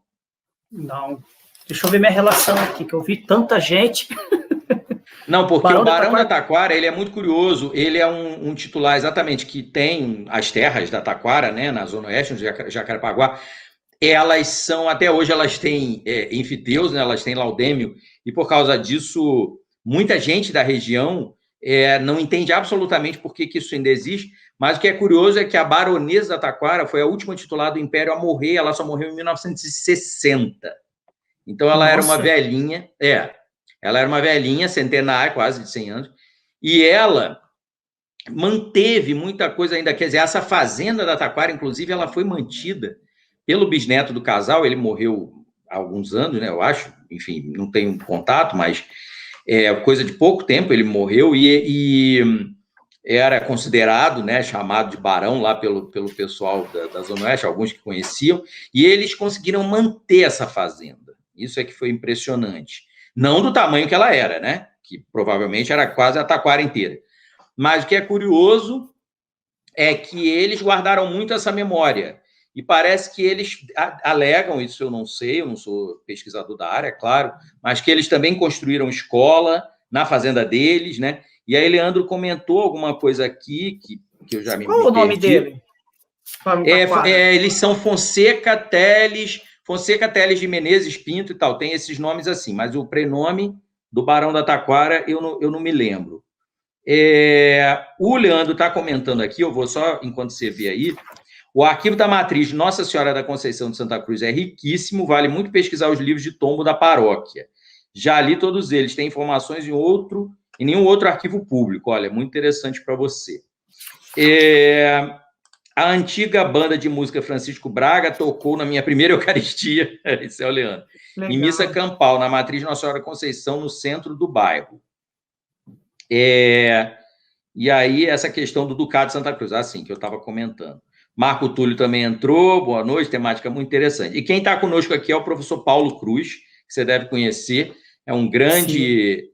Não. Deixa eu ver minha relação aqui, que eu vi tanta gente.
Não, porque o Barão da Taquara, ele é muito curioso, ele é um titular exatamente que tem as terras da Taquara, né, na Zona Oeste, no Jacarepaguá, elas são, até hoje elas têm enfiteus, né, elas têm laudêmio, e por causa disso, muita gente da região não entende absolutamente por que isso ainda existe, mas o que é curioso é que a baronesa da Taquara foi a última titular do Império a morrer, ela só morreu em 1960. Então, ela era uma velhinha, ela era uma velhinha, centenária, quase de 100 anos, e ela manteve muita coisa ainda, quer dizer, essa fazenda da Taquara, inclusive, ela foi mantida pelo bisneto do casal, ele morreu há alguns anos, né, eu acho, enfim, não tenho contato, mas coisa de pouco tempo ele morreu e era considerado, né, chamado de barão lá pelo pessoal da Zona Oeste, alguns que conheciam, e eles conseguiram manter essa fazenda. Isso é que foi impressionante. Não do tamanho que ela era, né? Que provavelmente era quase a Taquara inteira. Mas o que é curioso é que eles guardaram muito essa memória. E parece que eles alegam, isso eu não sei, eu não sou pesquisador da área, claro, mas que eles também construíram escola na fazenda deles, né? E aí Leandro comentou alguma coisa aqui que eu já me perdi.
Qual o nome dele?
Eles são Fonseca Teles de Menezes Pinto e tal, tem esses nomes assim, mas o prenome do Barão da Taquara eu não me lembro. O Leandro está comentando aqui, eu vou só, enquanto você vê aí, o arquivo da matriz Nossa Senhora da Conceição de Santa Cruz é riquíssimo, vale muito pesquisar os livros de tombo da paróquia. Já li todos eles, tem informações em nenhum outro arquivo público, olha, muito interessante para você. A antiga banda de música Francisco Braga tocou na minha primeira Eucaristia, esse é o Leandro, em missa campal, na matriz Nossa Senhora da Conceição, no centro do bairro. E aí, essa questão do Ducado de Santa Cruz, assim, que eu estava comentando. Marco Túlio também entrou, boa noite, temática muito interessante. E quem está conosco aqui é o professor Paulo Cruz, que você deve conhecer, é uma grande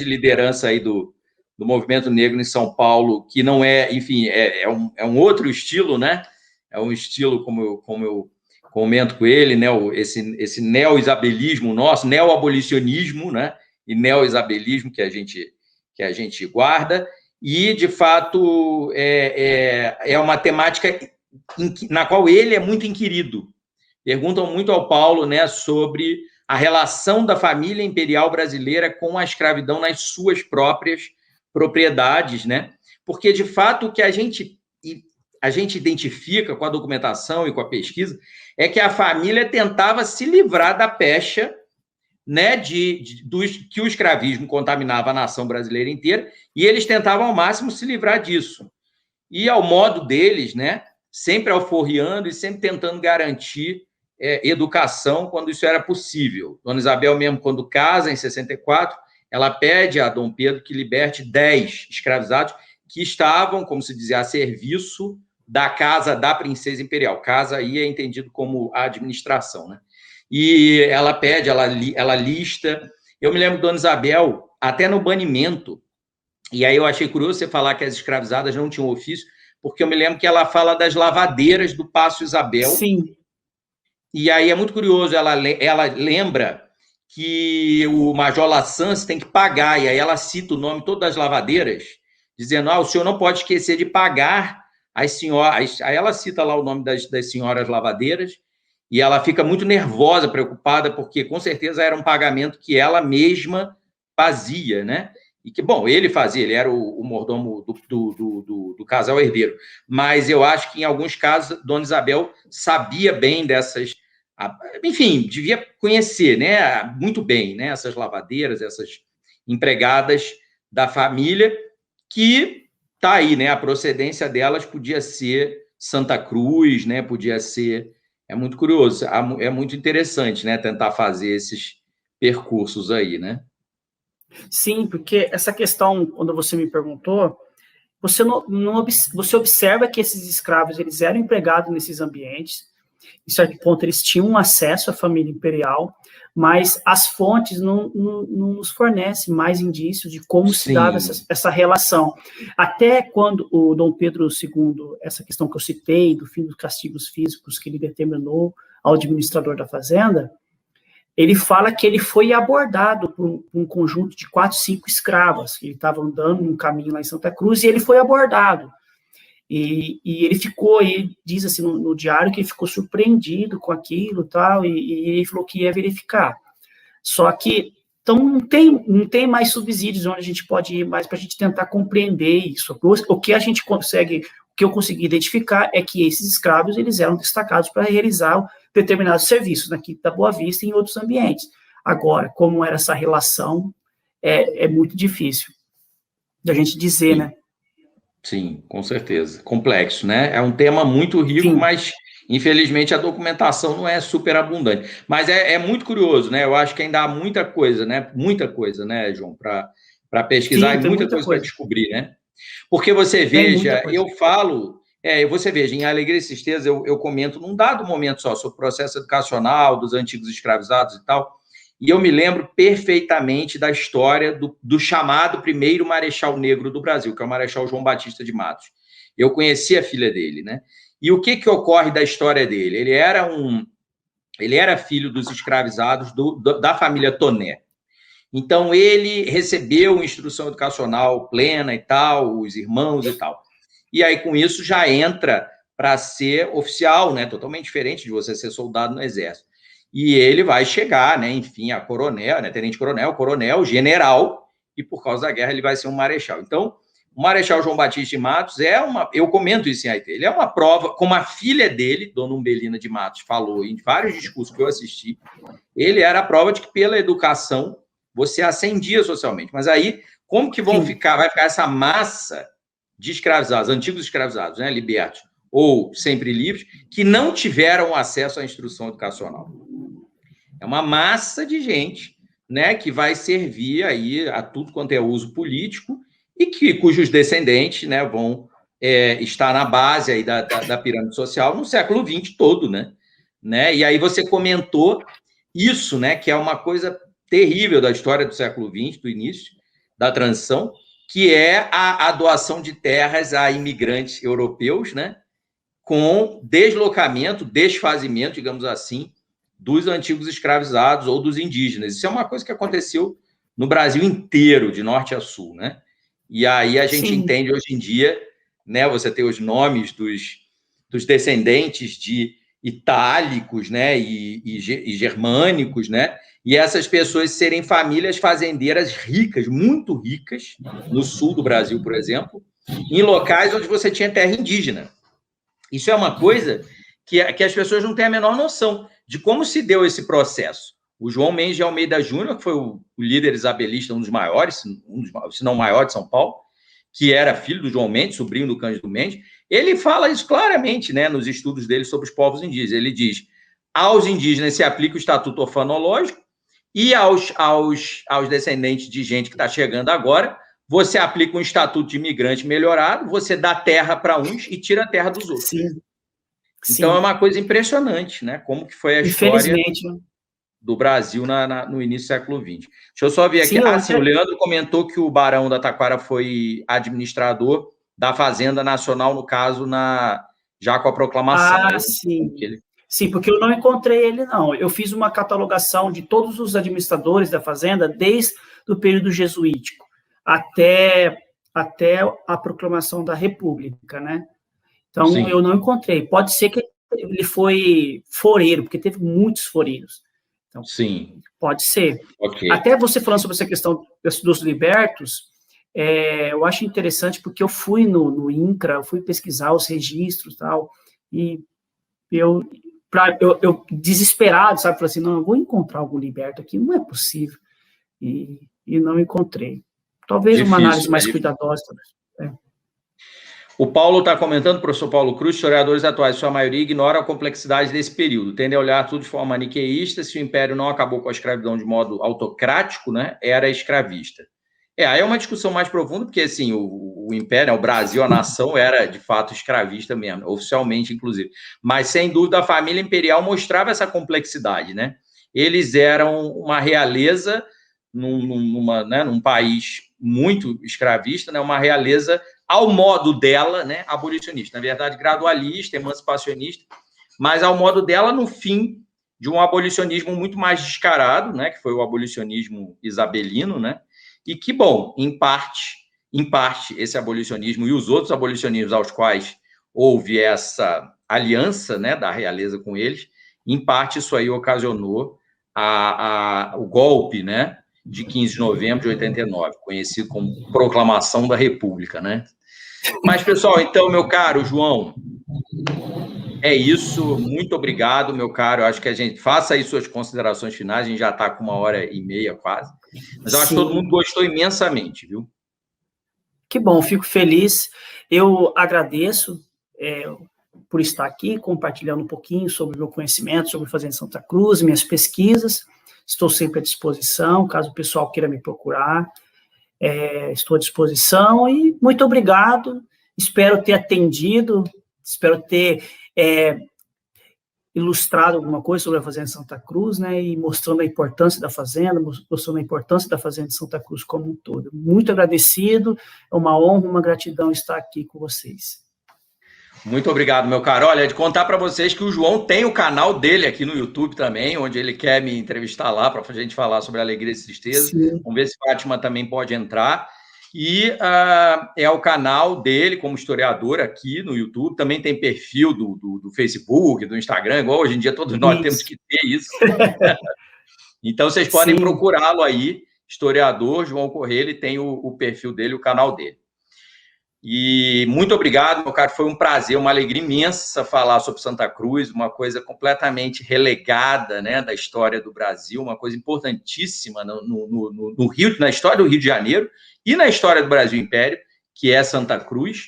liderança aí do movimento negro em São Paulo, que não é, enfim, é um outro estilo, né? É um estilo, como eu comento com ele, né? Esse neo-isabelismo nosso, neo-abolicionismo, né? E neo-isabelismo que a gente guarda, e, de fato, é uma temática na qual ele é muito inquirido. Perguntam muito ao Paulo, né, sobre a relação da família imperial brasileira com a escravidão nas suas próprias propriedades, né? Porque, de fato, o que a gente identifica com a documentação e com a pesquisa é que a família tentava se livrar da pecha né, que o escravismo contaminava a nação brasileira inteira, e eles tentavam ao máximo se livrar disso. E ao modo deles, né, sempre alforriando e sempre tentando garantir educação quando isso era possível. Dona Isabel mesmo, quando casa, em 64, ela pede a Dom Pedro que liberte 10 escravizados que estavam, como se dizia, a serviço da casa da princesa imperial. Casa aí é entendido como a administração, né? E ela pede, ela lista. Eu me lembro de Dona Isabel, até no banimento, e aí eu achei curioso você falar que as escravizadas não tinham ofício, porque eu me lembro que ela fala das lavadeiras do Paço Isabel.
Sim.
E aí é muito curioso, ela lembra que o Major Lassans tem que pagar, e aí ela cita o nome de todas as lavadeiras, dizendo, o senhor não pode esquecer de pagar as senhoras. Aí ela cita lá o nome das senhoras lavadeiras, e ela fica muito nervosa, preocupada, porque com certeza era um pagamento que ela mesma fazia, né? E que, bom, ele fazia, ele era o mordomo do casal herdeiro. Mas eu acho que, em alguns casos, Dona Isabel sabia bem dessas... Enfim, devia conhecer, né, muito bem, né, essas lavadeiras, essas empregadas da família, que está aí, né, a procedência delas podia ser Santa Cruz, né, podia ser... É muito curioso, é muito interessante, né, tentar fazer esses percursos aí, né?
Sim, porque essa questão, quando você me perguntou, você observa que esses escravos, eles eram empregados nesses ambientes, em certo ponto eles tinham acesso à família imperial, mas as fontes não nos fornecem mais indícios de como se dava essa relação. Até quando o Dom Pedro II, essa questão que eu citei, do fim dos castigos físicos que ele determinou ao administrador da fazenda, ele fala que ele foi abordado por um conjunto de 4, 5 escravas, que ele estava andando num caminho lá em Santa Cruz, e ele foi abordado. E ele ficou, ele diz assim no diário que ele ficou surpreendido com aquilo tal, e ele falou que ia verificar. Só que, então, não tem mais subsídios onde a gente pode ir mais para a gente tentar compreender isso. O que eu consegui identificar é que esses escravos, eles eram destacados para realizar determinados serviços, aqui da Boa Vista e em outros ambientes. Agora, como era essa relação, é muito difícil da gente dizer,
Sim.
né?
Sim, com certeza. Complexo, né? É um tema muito rico, sim, mas, infelizmente, a documentação não é super abundante. Mas é muito curioso, né? Eu acho que ainda há muita coisa, né? Muita coisa, né, João, para pesquisar, sim, e muita coisa para descobrir, né? Porque você veja, você veja, em Alegria e Tristeza, eu comento num dado momento só sobre o processo educacional dos antigos escravizados e tal, e eu me lembro perfeitamente da história do chamado primeiro Marechal Negro do Brasil, que é o Marechal João Batista de Matos. Eu conheci a filha dele, né? E o que ocorre da história dele? Ele era filho dos escravizados da família Toné. Então, ele recebeu instrução educacional plena e tal, os irmãos e tal. E aí, com isso, já entra para ser oficial, né? Totalmente diferente de você ser soldado no Exército. E ele vai chegar, né, enfim, a coronel, né, tenente-coronel, coronel, general, e por causa da guerra ele vai ser um marechal. Então, o Marechal João Batista de Matos eu comento isso em Haiti, ele é uma prova, como a filha dele, Dona Umbelina de Matos, falou em vários discursos que eu assisti, ele era a prova de que pela educação você ascendia socialmente. Mas aí, como que vai ficar essa massa de escravizados, antigos escravizados, né, libertos, ou sempre livres, que não tiveram acesso à instrução educacional? É uma massa de gente, né, que vai servir aí a tudo quanto é uso político e cujos descendentes, né, vão estar na base aí da pirâmide social no século XX todo, né? E aí você comentou isso, né, que é uma coisa terrível da história do século XX, do início da transição, que é a doação de terras a imigrantes europeus, né, com deslocamento, desfazimento, digamos assim, dos antigos escravizados ou dos indígenas. Isso é uma coisa que aconteceu no Brasil inteiro, de norte a sul, né? E aí a gente entende hoje em dia, né? Você tem os nomes dos descendentes de itálicos, né? E germânicos, né? E essas pessoas serem famílias fazendeiras ricas, muito ricas, no sul do Brasil, por exemplo, em locais onde você tinha terra indígena. Isso é uma coisa que as pessoas não têm a menor noção de como se deu esse processo. O João Mendes de Almeida Júnior, que foi o líder isabelista, um dos maiores, se não o maior de São Paulo, que era filho do João Mendes, sobrinho do Cândido Mendes, ele fala isso claramente, né, nos estudos dele sobre os povos indígenas. Ele diz: aos indígenas se aplica o Estatuto Orfanológico e aos descendentes de gente que está chegando agora, você aplica um Estatuto de Imigrante melhorado, você dá terra para uns e tira a terra dos outros.
Sim.
Então, é uma coisa impressionante, né, como que foi a história do Brasil no início do século XX. Deixa eu só ver aqui. O Leandro comentou que o Barão da Taquara foi administrador da Fazenda Nacional, no caso, já com a proclamação.
Sim. Sim, porque eu não encontrei ele, não. Eu fiz uma catalogação de todos os administradores da Fazenda desde o período jesuítico até a proclamação da República, né? Então, sim, eu não encontrei. Pode ser que ele foi foreiro, porque teve muitos foreiros. Então,
sim.
Pode ser.
Okay.
Até você falando sobre essa questão dos libertos, eu acho interessante, porque eu fui no INCRA, eu fui pesquisar os registros e tal, e eu desesperado, sabe, falei assim, não, eu vou encontrar algum liberto aqui, não é possível. E não encontrei. Talvez difícil, uma análise mais cuidadosa.
O Paulo está comentando, professor Paulo Cruz, historiadores atuais, sua maioria, ignoram a complexidade desse período, tendem a olhar tudo de forma maniqueísta. Se o Império não acabou com a escravidão de modo autocrático, né, era escravista. Aí é uma discussão mais profunda, porque, assim, o Império, o Brasil, a nação, era, de fato, escravista mesmo, oficialmente, inclusive. Mas, sem dúvida, a família imperial mostrava essa complexidade, né? Eles eram uma realeza num país muito escravista, né? Uma realeza ao modo dela, né, abolicionista, na verdade, gradualista, emancipacionista, mas ao modo dela no fim de um abolicionismo muito mais descarado, né, que foi o abolicionismo isabelino, né, e que, bom, em parte, esse abolicionismo e os outros abolicionismos aos quais houve essa aliança, né, da realeza com eles, em parte isso aí ocasionou o golpe, né, de 15 de novembro de 89, conhecido como Proclamação da República, né? Mas, pessoal, então, meu caro João, é isso. Muito obrigado, meu caro. Eu acho que a gente faça aí suas considerações finais. A gente já está com 1h30 quase. Mas eu acho que todo mundo gostou imensamente, viu?
Que bom, fico feliz. Eu agradeço por estar aqui, compartilhando um pouquinho sobre o meu conhecimento, sobre Fazenda Santa Cruz, minhas pesquisas. Estou sempre à disposição, caso o pessoal queira me procurar, estou à disposição e muito obrigado, espero ter atendido, espero ter ilustrado alguma coisa sobre a Fazenda Santa Cruz, né, e mostrando a importância da Fazenda, mostrando a importância da Fazenda de Santa Cruz como um todo. Muito agradecido, é uma honra, uma gratidão estar aqui com vocês.
Muito obrigado, meu caro. Olha, de contar para vocês que o João tem o canal dele aqui no YouTube também, onde ele quer me entrevistar lá para a gente falar sobre alegria e tristeza. Sim. Vamos ver se Fátima também pode entrar. E é o canal dele como historiador aqui no YouTube. Também tem perfil do Facebook, do Instagram, igual hoje em dia todos nós temos que ter isso. Então, vocês podem procurá-lo aí, historiador João Corrêa, ele tem o perfil dele, o canal dele. E muito obrigado, meu caro, foi um prazer, uma alegria imensa falar sobre Santa Cruz, uma coisa completamente relegada, né, da história do Brasil, uma coisa importantíssima no Rio, na história do Rio de Janeiro e na história do Brasil Império, que é Santa Cruz.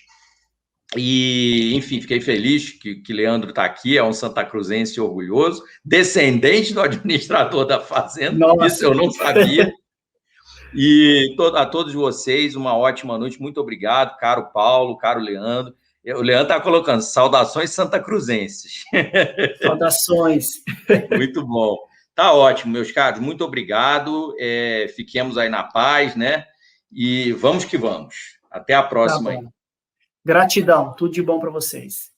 E, enfim, fiquei feliz que Leandro está aqui, é um santacruzense orgulhoso, descendente do administrador da Fazenda. Nossa. Isso eu não sabia. E a todos vocês, uma ótima noite, muito obrigado, caro Paulo, caro Leandro. O Leandro está colocando saudações santacruzenses.
Saudações.
Muito bom. Tá ótimo, meus caros, muito obrigado. Fiquemos aí na paz, né? E vamos que vamos. Até a próxima.
Tá bom. Gratidão, tudo de bom para vocês.